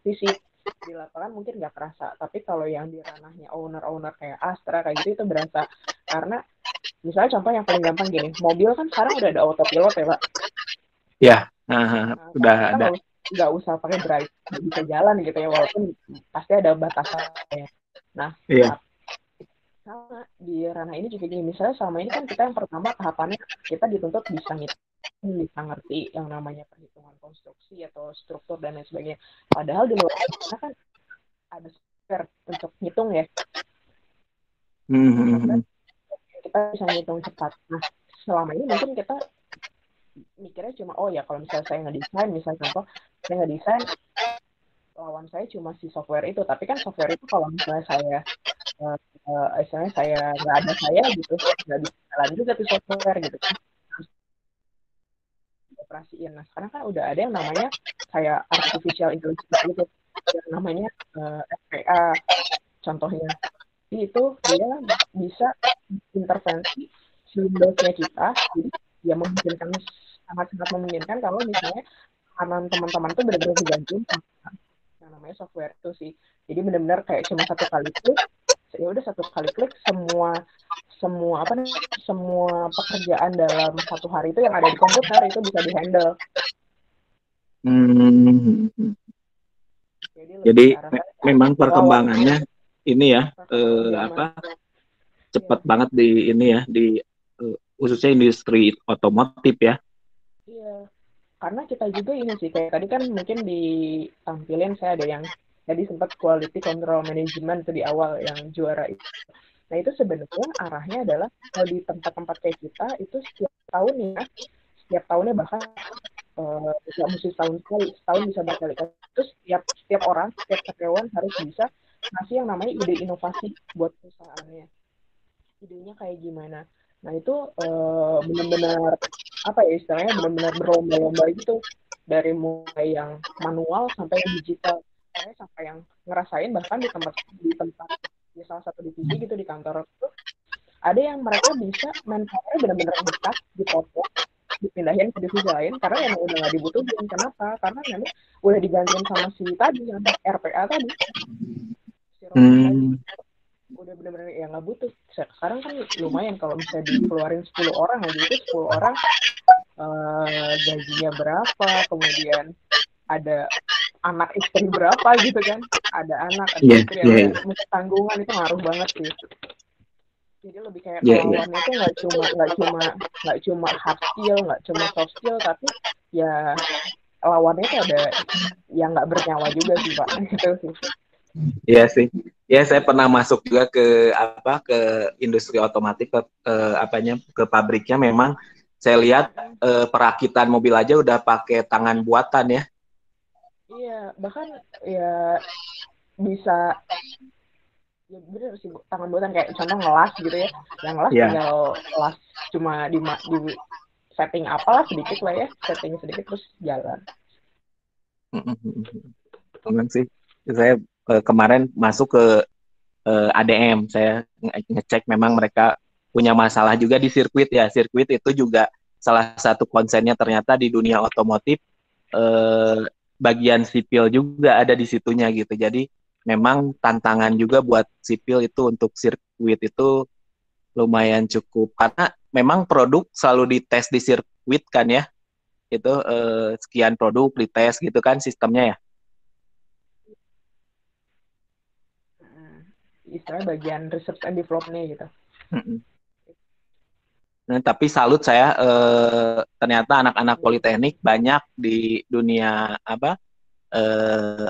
fisik di lapangan mungkin nggak kerasa. Tapi kalau yang di ranahnya owner-owner kayak Astra kayak gitu itu berasa. Karena misalnya contoh yang paling gampang gini, mobil kan sekarang udah ada autopilot ya Pak. Ya, Udah ada. Nggak usah pakai drive, nggak bisa jalan gitu ya, walaupun pasti ada batasannya. Nah, Iya. sama di ranah ini juga gini, misalnya selama ini kan kita yang pertama tahapannya kita dituntut bisa ngerti yang namanya perhitungan konstruksi atau struktur dan lain sebagainya. Padahal di luar sana kan ada software untuk ngitung ya. Kita bisa ngitung cepat. Nah, selama ini mungkin kita mikirnya cuma, oh ya kalau misalnya saya ngedesain, misalnya contoh, saya ngedesain, lawan saya cuma si software itu. Tapi kan software itu kalau misalnya saya misalnya saya nggak ada saya gitu, nggak bisa jalan juga tuh software gitu kan, operasiin. Nah sekarang kan udah ada yang namanya kayak artificial intelligence gitu, yang namanya FPA contohnya. Itu dia bisa intervensi si Windows-nya kita, jadi dia memungkinkan, sangat-sangat memungkinkan kalau misalnya kanan teman-teman tuh benar-benar digantiin sama yang namanya software itu sih. Jadi benar-benar kayak cuma satu kali klik, ya udah satu kali klik semua pekerjaan dalam satu hari itu yang ada di komputer itu bisa dihandle. Jadi memang perkembangannya ini ya cepat banget di ini ya, di khususnya industri otomotif ya. Iya, karena kita juga ini sih kayak tadi kan mungkin ditampilin saya ada yang tadi sempat quality control management itu di awal yang juara itu. Nah itu sebenarnya arahnya adalah kalau di tempat-tempat kayak kita itu setiap tahunnya bahkan nggak mesti setahun bisa berkali-kali. Terus setiap orang, setiap karyawan harus bisa ngasih yang namanya ide inovasi buat perusahaannya. Idenya kayak gimana? Nah itu benar-benar apa ya istilahnya, benar-benar berlomba-lomba gitu, dari mulai yang manual sampai yang digital. Saya sampai yang ngerasain bahkan di tempat di salah satu divisi gitu di kantor itu ada yang mereka bisa manpower benar-benar dekat dipotong, dipindahin ke divisi lain karena emang udah nggak dibutuhin. Kenapa? Karena memang udah digantiin sama si tadi yang RPA tadi, si robot tadi udah benar-benar yang nggak butuh. Sekarang kan lumayan kalau bisa dikeluarin 10 orang aja, itu 10 orang gajinya berapa, kemudian ada anak istri berapa gitu kan, ada anak, ada istri, ada tanggungan, itu ngaruh banget sih. Jadi lebih kayak lawannya itu nggak cuma hard skill, nggak cuma soft skill, tapi ya lawannya itu ada yang nggak bernyawa juga sih Pak. Itu sih. Iya sih. Ya saya pernah masuk juga ke industri otomotif, ke pabriknya. Memang saya lihat perakitan mobil aja udah pakai tangan buatan ya. Iya, bahkan ya bisa ya bener sih tangan buatan, kayak contoh ngelas gitu ya. Yang ngelas tinggal las cuma di setting apalah sedikit lah ya, setting sedikit terus jalan. Memang sih. Saya kemarin masuk ke ADM, saya ngecek memang mereka punya masalah juga di sirkuit ya. Sirkuit itu juga salah satu konsennya ternyata di dunia otomotif, bagian sipil juga ada di situnya gitu. Jadi memang tantangan juga buat sipil itu untuk sirkuit itu lumayan cukup, karena memang produk selalu dites di sirkuit kan ya. itu sekian produk dites gitu kan sistemnya ya. Istilahnya bagian research and development gitu. Nah, tapi salut saya ternyata anak-anak politeknik banyak di dunia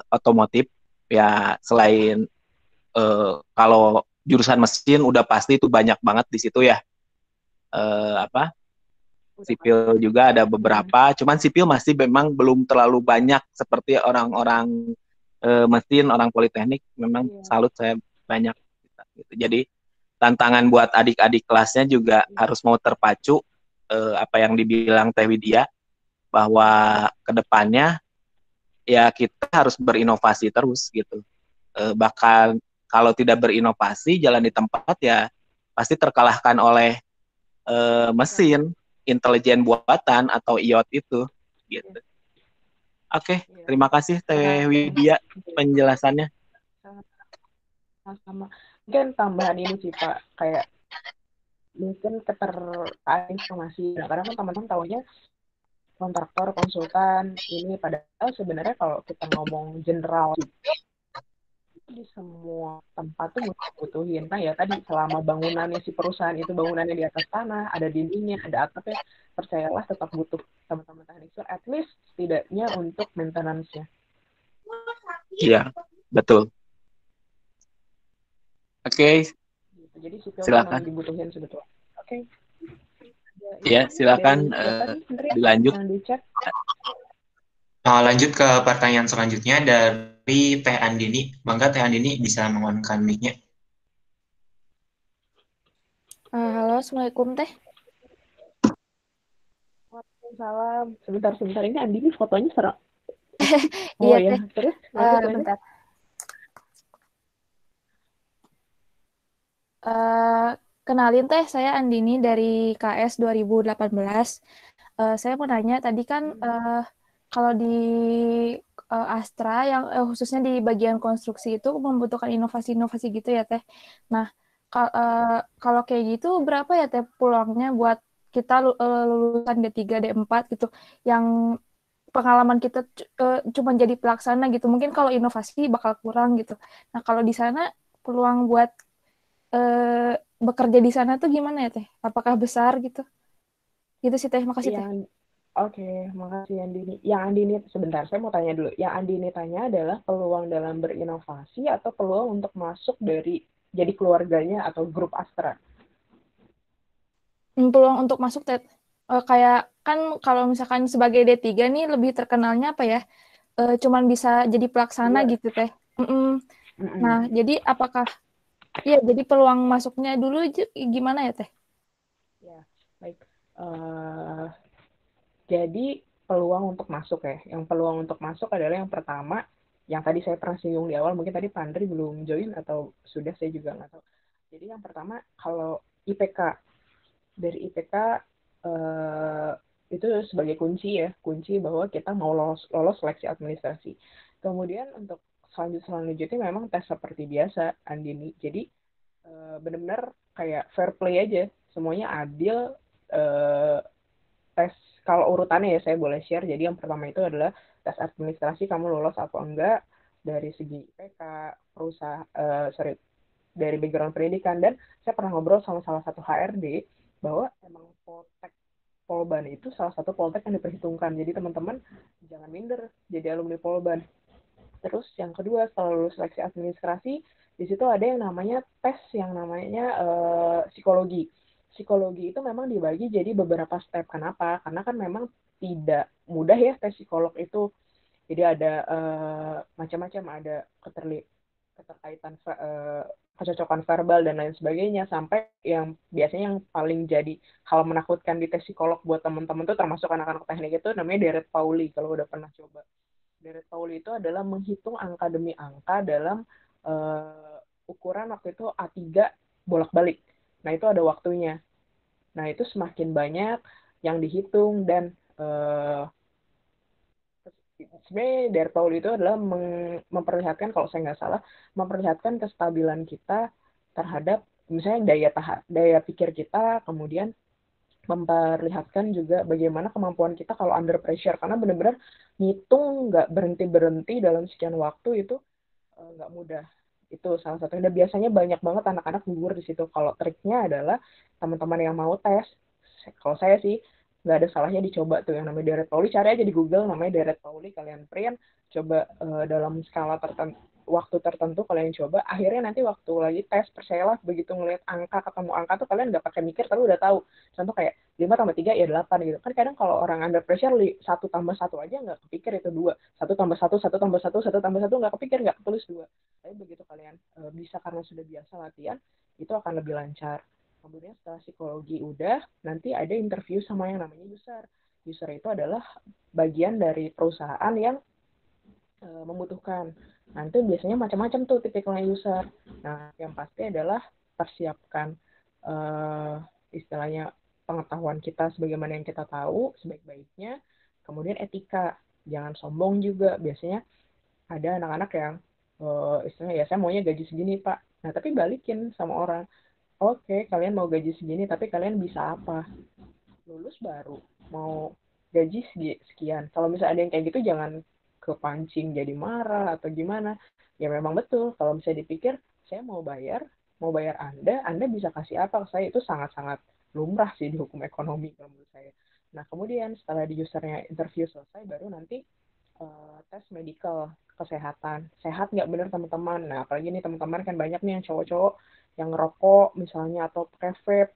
otomotif ya, selain kalau jurusan mesin udah pasti itu banyak banget di situ ya. Sipil juga ada beberapa, cuman sipil masih memang belum terlalu banyak seperti orang-orang mesin, orang politeknik. Memang salut saya banyak gitu. Jadi tantangan buat adik-adik kelasnya juga harus mau terpacu apa yang dibilang Teh Widya, bahwa kedepannya ya kita harus berinovasi terus gitu. Bahkan kalau tidak berinovasi, jalan di tempat ya pasti terkalahkan oleh mesin intelijen buatan atau IoT itu gitu. Oke, terima kasih Teh Widya penjelasannya. Sama. Mungkin tambahan ini sih Pak, kayak mungkin keterkaitan informasi. Nah, karena kan teman-teman tahunya kontraktor, konsultan, ini padahal sebenarnya kalau kita ngomong general di semua tempat tuh butuhin. Nah ya tadi selama bangunannya si perusahaan itu bangunannya di atas tanah, ada dindingnya, ada atapnya, percayalah tetap butuh teman-teman teknik sipil, at least setidaknya untuk maintenance-nya. Iya, betul. Oke. Jadi sipil silakan. memang dibutuhin sebetulnya. Oke. Ya, silakan dilanjut. Lanjut ke pertanyaan selanjutnya dari Teh Andini. Bangga Teh Andini bisa mengonkan mic-nya. Halo, Assalamualaikum Teh. Waalaikumsalam. Sebentar. Ini Andini fotonya serang. Iya, ya. Teh. Terus? Bentar. Kenalin Teh, saya Andini dari KS 2018. Saya mau nanya, tadi kan kalau di Astra yang khususnya di bagian konstruksi itu membutuhkan inovasi-inovasi gitu ya Teh. Nah, kalau kayak gitu berapa ya Teh peluangnya buat kita lulusan D3, D4 gitu yang pengalaman kita cuma jadi pelaksana gitu. Mungkin kalau inovasi bakal kurang gitu. Nah, kalau di sana peluang buat bekerja di sana tuh gimana ya Teh? Apakah besar gitu? Gitu sih Teh, makasih Teh. Oke, makasih Andini. Yang Andini, sebentar, saya mau tanya dulu. Yang Andini tanya adalah peluang dalam berinovasi atau peluang untuk masuk dari jadi keluarganya atau grup Astra? Peluang untuk masuk Teh. Kayak kan kalau misalkan sebagai D3 nih lebih terkenalnya apa ya? Cuman bisa jadi pelaksana gitu Teh. Nah, jadi apakah iya, jadi peluang masuknya dulu gimana ya Teh? Ya, baik. Jadi peluang untuk masuk ya. Yang peluang untuk masuk adalah yang pertama, yang tadi saya pernah singgung di awal, mungkin tadi Pak Andri belum join atau sudah, saya juga nggak tahu. Jadi yang pertama, kalau IPK, dari IPK itu sebagai kunci ya, kunci bahwa kita mau lolos seleksi administrasi. Kemudian untuk selanjutnya memang tes seperti biasa, Andini. Jadi benar-benar kayak fair play aja, semuanya adil. Tes kalau urutannya ya saya boleh share. Jadi yang pertama itu adalah tes administrasi, kamu lolos apa enggak dari segi IPK, dari background pendidikan. Dan saya pernah ngobrol sama salah satu HRD bahwa emang Polban itu salah satu poltek yang diperhitungkan. Jadi teman-teman jangan minder jadi alumni Polban. Terus yang kedua, setelah lulus seleksi administrasi, di situ ada yang namanya tes yang namanya psikologi. Psikologi itu memang dibagi jadi beberapa step. Kenapa? Karena kan memang tidak mudah ya tes psikolog itu. Jadi ada macam-macam, ada keterkaitan kecocokan verbal dan lain sebagainya, sampai yang biasanya yang paling jadi hal menakutkan di tes psikolog buat teman-teman tuh termasuk anak-anak teknik itu namanya Deret Pauli, kalau udah pernah coba. Deret Pauli itu adalah menghitung angka demi angka dalam ukuran waktu itu A3 bolak-balik. Nah, itu ada waktunya. Nah, itu semakin banyak yang dihitung dan sebenarnya Deret Pauli itu adalah memperlihatkan, kalau saya nggak salah, memperlihatkan kestabilan kita terhadap misalnya daya pikir kita, kemudian memperlihatkan juga bagaimana kemampuan kita kalau under pressure, karena benar-benar ngitung nggak berhenti-berhenti dalam sekian waktu itu nggak mudah. Itu salah satunya. Dan biasanya banyak banget anak-anak gugur di situ. Kalau triknya adalah teman-teman yang mau tes, kalau saya sih nggak ada salahnya dicoba tuh yang namanya Deret Pauli. Cari aja di Google namanya Deret Pauli, kalian print, coba dalam skala tertentu, waktu tertentu kalian coba. Akhirnya nanti waktu lagi tes, percayalah begitu ngelihat angka, ketemu angka tuh kalian nggak pakai mikir tapi udah tahu. Contoh kayak 5 tambah 3 ya 8 gitu. Kan kadang kalau orang under pressure 1 tambah 1 aja nggak kepikir itu 2. 1 tambah 1, 1 tambah 1, 1 tambah 1 nggak kepikir, nggak ketulis 2. Tapi begitu kalian bisa karena sudah biasa latihan, itu akan lebih lancar. Kemudian setelah psikologi udah, nanti ada interview sama yang namanya user. User itu adalah bagian dari perusahaan yang membutuhkan. Nanti biasanya macam-macam tuh tipikalnya user. Nah, yang pasti adalah persiapkan istilahnya pengetahuan kita sebagaimana yang kita tahu sebaik-baiknya. Kemudian etika, jangan sombong juga. Biasanya ada anak-anak yang istilahnya ya saya maunya gaji segini Pak. Nah tapi balikin sama orang. Oke, kalian mau gaji segini, tapi kalian bisa apa? Lulus baru, mau gaji sekian. Kalau misalnya ada yang kayak gitu, jangan kepancing jadi marah atau gimana. Ya memang betul, kalau misalnya dipikir, saya mau bayar Anda bisa kasih apa ke saya? Itu sangat-sangat lumrah sih di hukum ekonomi kalau menurut saya. Nah, kemudian setelah di usernya interview selesai, baru nanti tes medical kesehatan. Sehat nggak bener teman-teman? Nah, apalagi nih teman-teman kan banyak nih yang cowok-cowok yang ngerokok misalnya atau pakai vape.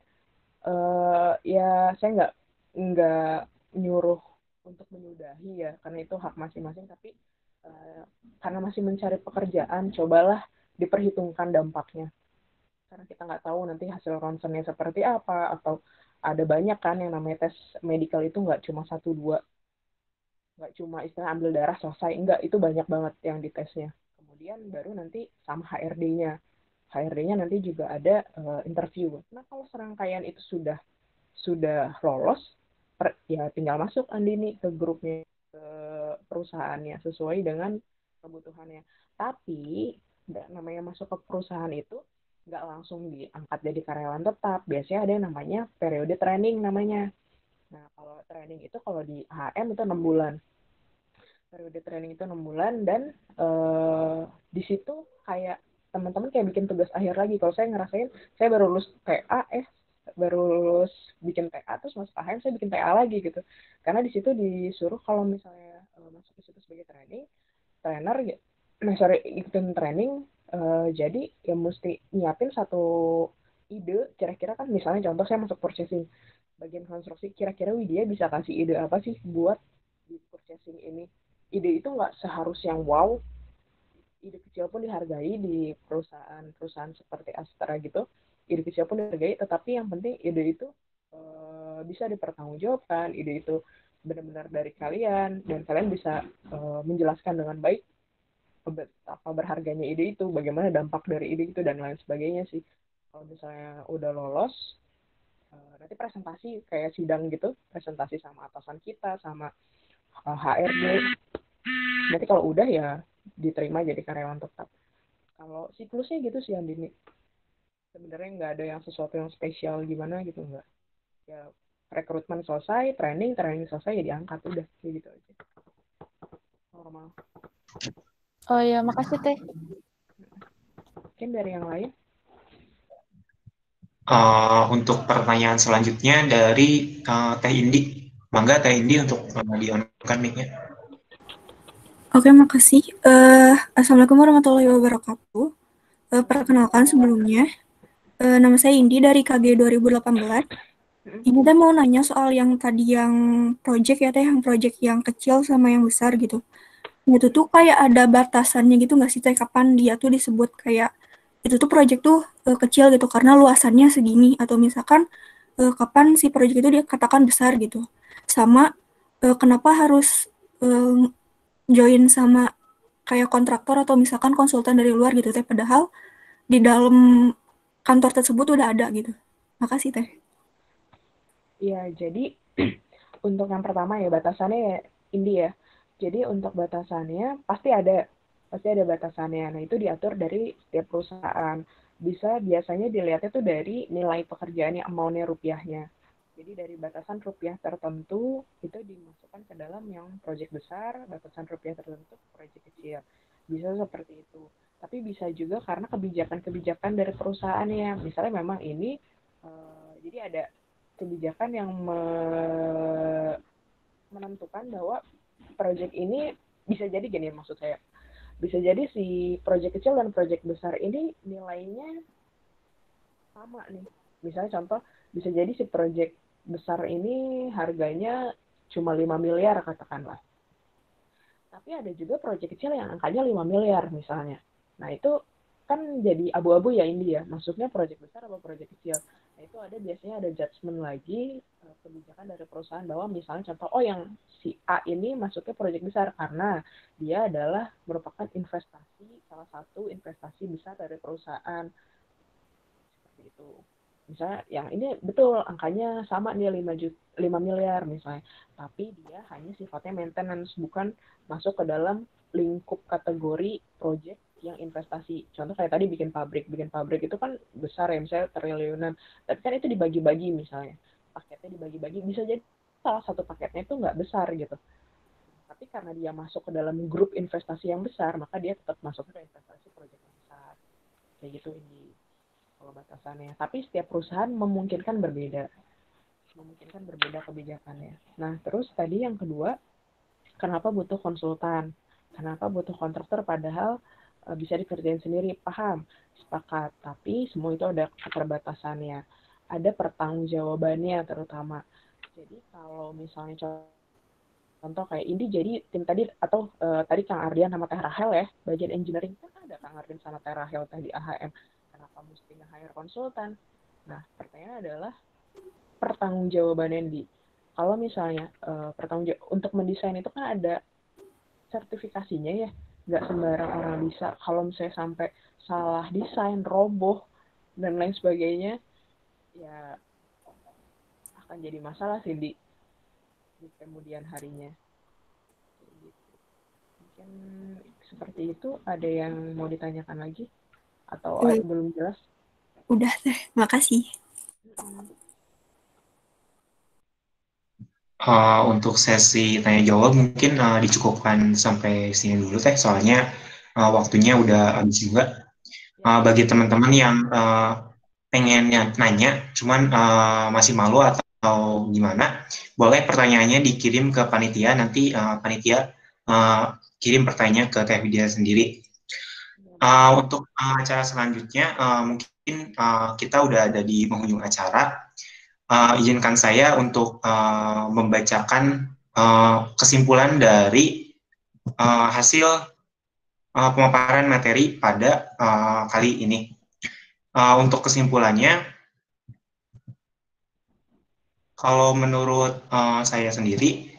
Ya saya nggak nyuruh untuk menyudahi ya, karena itu hak masing-masing. Tapi karena masih mencari pekerjaan, cobalah diperhitungkan dampaknya. Karena kita nggak tahu nanti hasil ronsennya seperti apa, atau ada banyak kan yang namanya tes medical itu nggak cuma 1-2. Nggak cuma istilah ambil darah selesai, enggak, itu banyak banget yang ditesnya. Kemudian baru nanti sama HRD-nya. HRD-nya nanti juga ada interview. Nah, kalau serangkaian itu sudah lolos, ya tinggal masuk Andini ke grupnya, ke perusahaannya sesuai dengan kebutuhannya. Tapi namanya masuk ke perusahaan itu nggak langsung diangkat jadi karyawan tetap. Biasanya ada yang namanya periode training namanya. Nah, kalau training itu kalau di HM itu 6 bulan. Periode training itu 6 bulan dan di situ kayak teman-teman kayak bikin tugas akhir lagi. Kalau saya ngerasain, saya baru lulus TA, baru lulus bikin TA, terus masuk HM saya bikin TA lagi gitu. Karena di situ disuruh kalau misalnya masuk ke situ sebagai trainer, ikutin training, jadi ya mesti nyiapin satu ide, kira-kira kan misalnya contoh saya masuk purchasing, bagian konstruksi, kira-kira Widya bisa kasih ide apa sih buat di purchasing ini. Ide itu nggak seharus yang wow, ide kecil pun dihargai di perusahaan seperti Astra gitu. Ide kecil pun dihargai, tetapi yang penting ide itu bisa dipertanggungjawabkan, ide itu benar-benar dari kalian, dan kalian bisa menjelaskan dengan baik apa berharganya ide itu, bagaimana dampak dari ide itu, dan lain sebagainya sih. Kalau misalnya udah lolos, nanti presentasi kayak sidang gitu, presentasi sama atasan kita, sama HRD. Nanti kalau udah ya diterima jadi karyawan tetap. Kalau siklusnya gitu sih Andini. Sebenarnya nggak ada yang sesuatu yang spesial gimana gitu, nggak. Ya rekrutmen selesai, training selesai ya diangkat, udah kayak gitu aja. Normal. Oh ya, makasih Teh. Mungkin dari yang lain? Untuk pertanyaan selanjutnya dari Teh Indi. Mangga Teh Indi untuk di-on-kan mic-nya. Oke, makasih. Assalamualaikum warahmatullahi wabarakatuh. Perkenalkan sebelumnya, nama saya Indi dari KG 2018. Ini Teh mau nanya soal yang tadi yang project ya Teh, yang project yang kecil sama yang besar gitu. Itu tuh kayak ada batasannya gitu nggak sih Teh, kapan dia tuh disebut kayak itu tuh project tuh kecil gitu karena luasannya segini, atau misalkan kapan si project itu dia katakan besar gitu. Sama kenapa harus join sama kayak kontraktor atau misalkan konsultan dari luar gitu Teh, padahal di dalam kantor tersebut udah ada gitu. Makasih Teh. Iya, jadi untuk yang pertama ya batasannya ya Indi ya. Jadi untuk batasannya pasti ada batasannya. Nah, itu diatur dari setiap perusahaan. Biasanya dilihatnya tuh dari nilai pekerjaannya, amount-nya, rupiahnya. Jadi dari batasan rupiah tertentu itu dimasukkan ke dalam yang proyek besar, batasan rupiah tertentu proyek kecil. Bisa seperti itu. Tapi bisa juga karena kebijakan-kebijakan dari perusahaannya. Misalnya memang ini, jadi ada kebijakan yang menentukan bahwa proyek ini bisa jadi gini maksud saya. Bisa jadi si proyek kecil dan proyek besar ini nilainya sama nih. Misalnya contoh, bisa jadi si proyek besar ini harganya cuma 5 miliar katakanlah. Tapi ada juga proyek kecil yang angkanya 5 miliar misalnya. Nah itu kan jadi abu-abu ya ini ya, maksudnya proyek besar atau proyek kecil. Nah itu biasanya ada judgement lagi, kebijakan dari perusahaan bahwa misalnya contoh, oh yang si A ini masuknya proyek besar karena dia adalah merupakan investasi, salah satu investasi besar dari perusahaan. Seperti itu. Misalnya yang ini betul angkanya sama nih 5 miliar misalnya, tapi dia hanya sifatnya maintenance, bukan masuk ke dalam lingkup kategori project yang investasi. Contoh kayak tadi bikin pabrik itu kan besar ya, misalnya triliunan, tapi kan itu dibagi-bagi misalnya, paketnya dibagi-bagi, bisa jadi salah satu paketnya itu nggak besar gitu, tapi karena dia masuk ke dalam grup investasi yang besar, maka dia tetap masuk ke investasi project yang besar, kayak gitu ini kalau batasannya. Tapi setiap perusahaan memungkinkan berbeda kebijakannya. Nah, terus tadi yang kedua, kenapa butuh konsultan? Kenapa butuh kontraktor padahal bisa dikerjain sendiri? Paham, sepakat. Tapi semua itu ada keterbatasannya. Ada pertanggungjawabannya terutama. Jadi kalau misalnya contoh kayak ini jadi tim tadi atau tadi Kang Ardian sama Teh Rahel ya, bagian engineering kan ada Kang Ardian sama Teh Rahel tadi AHM. Kenapa mesti nge-hire konsultan? Nah, pertanyaannya adalah pertanggungjawabannya di. Kalau misalnya untuk mendesain itu kan ada sertifikasinya ya, nggak sembarang orang bisa. Kalau misalnya sampai salah desain, roboh, dan lain sebagainya, ya akan jadi masalah sih di kemudian harinya. Mungkin seperti itu. Ada yang mau ditanyakan lagi? Atau belum jelas? Udah Teh, makasih. Untuk sesi tanya jawab mungkin dicukupkan sampai sini dulu Teh, soalnya waktunya udah habis juga. Bagi teman-teman yang pengen nanya, cuman masih malu atau gimana, boleh pertanyaannya dikirim ke panitia, nanti panitia kirim pertanyaan ke Teh Widya sendiri. Untuk acara selanjutnya, mungkin kita udah ada di penghujung acara. Izinkan saya untuk membacakan kesimpulan dari hasil pemaparan materi pada kali ini. Untuk kesimpulannya, kalau menurut saya sendiri,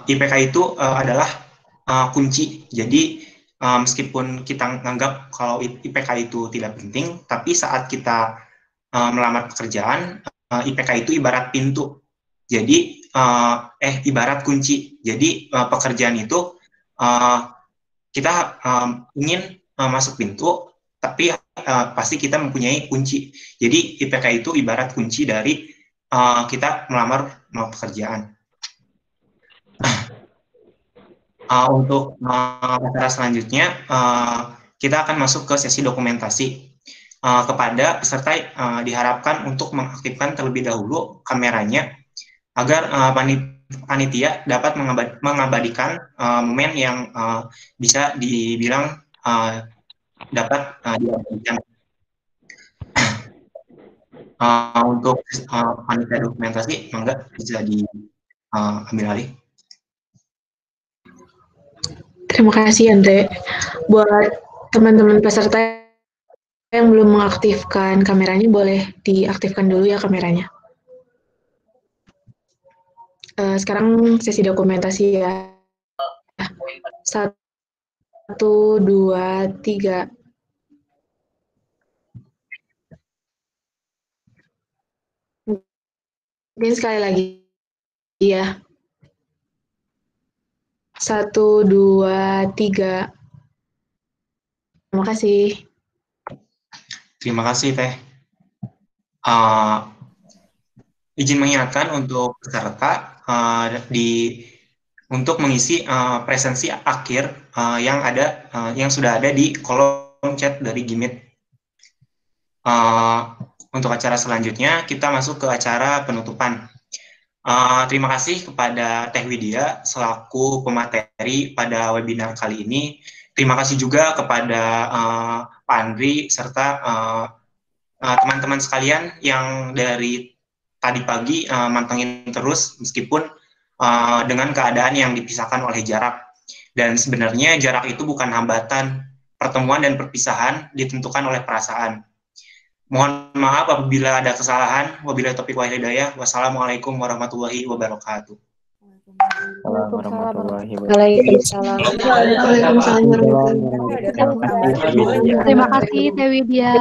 IPK itu adalah kunci. Jadi meskipun kita menganggap kalau IPK itu tidak penting, tapi saat kita melamar pekerjaan, IPK itu ibarat pintu. Jadi ibarat kunci. Jadi pekerjaan itu kita ingin masuk pintu, tapi pasti kita mempunyai kunci. Jadi IPK itu ibarat kunci dari kita melamar pekerjaan. Untuk acara selanjutnya, kita akan masuk ke sesi dokumentasi. Kepada peserta diharapkan untuk mengaktifkan terlebih dahulu kameranya agar panitia dapat mengabadikan momen yang bisa dibilang dapat diabadikan. Untuk panitia dokumentasi, mangga bisa diambil alih. Terima kasih Andre. Buat teman-teman peserta yang belum mengaktifkan kameranya, boleh diaktifkan dulu ya kameranya. Sekarang sesi dokumentasi ya. 1, 2, 3. Mungkin sekali lagi ya. 1, 2, 3. Terima kasih. Terima kasih Teh. izin mengingatkan untuk peserta untuk mengisi presensi akhir yang sudah ada di kolom chat dari Gmeet. Untuk acara selanjutnya kita masuk ke acara penutupan. Terima kasih kepada Teh Widya selaku pemateri pada webinar kali ini. Terima kasih juga kepada Pak Andri serta teman-teman sekalian yang dari tadi pagi mantengin terus meskipun dengan keadaan yang dipisahkan oleh jarak. Dan sebenarnya jarak itu bukan hambatan. Pertemuan dan perpisahan ditentukan oleh perasaan. Mohon maaf apabila ada kesalahan. Wabillahi taufiq wal hidayah. Wassalamualaikum warahmatullahi wabarakatuh. Waalaikumsalam. Terima kasih Teh Widya.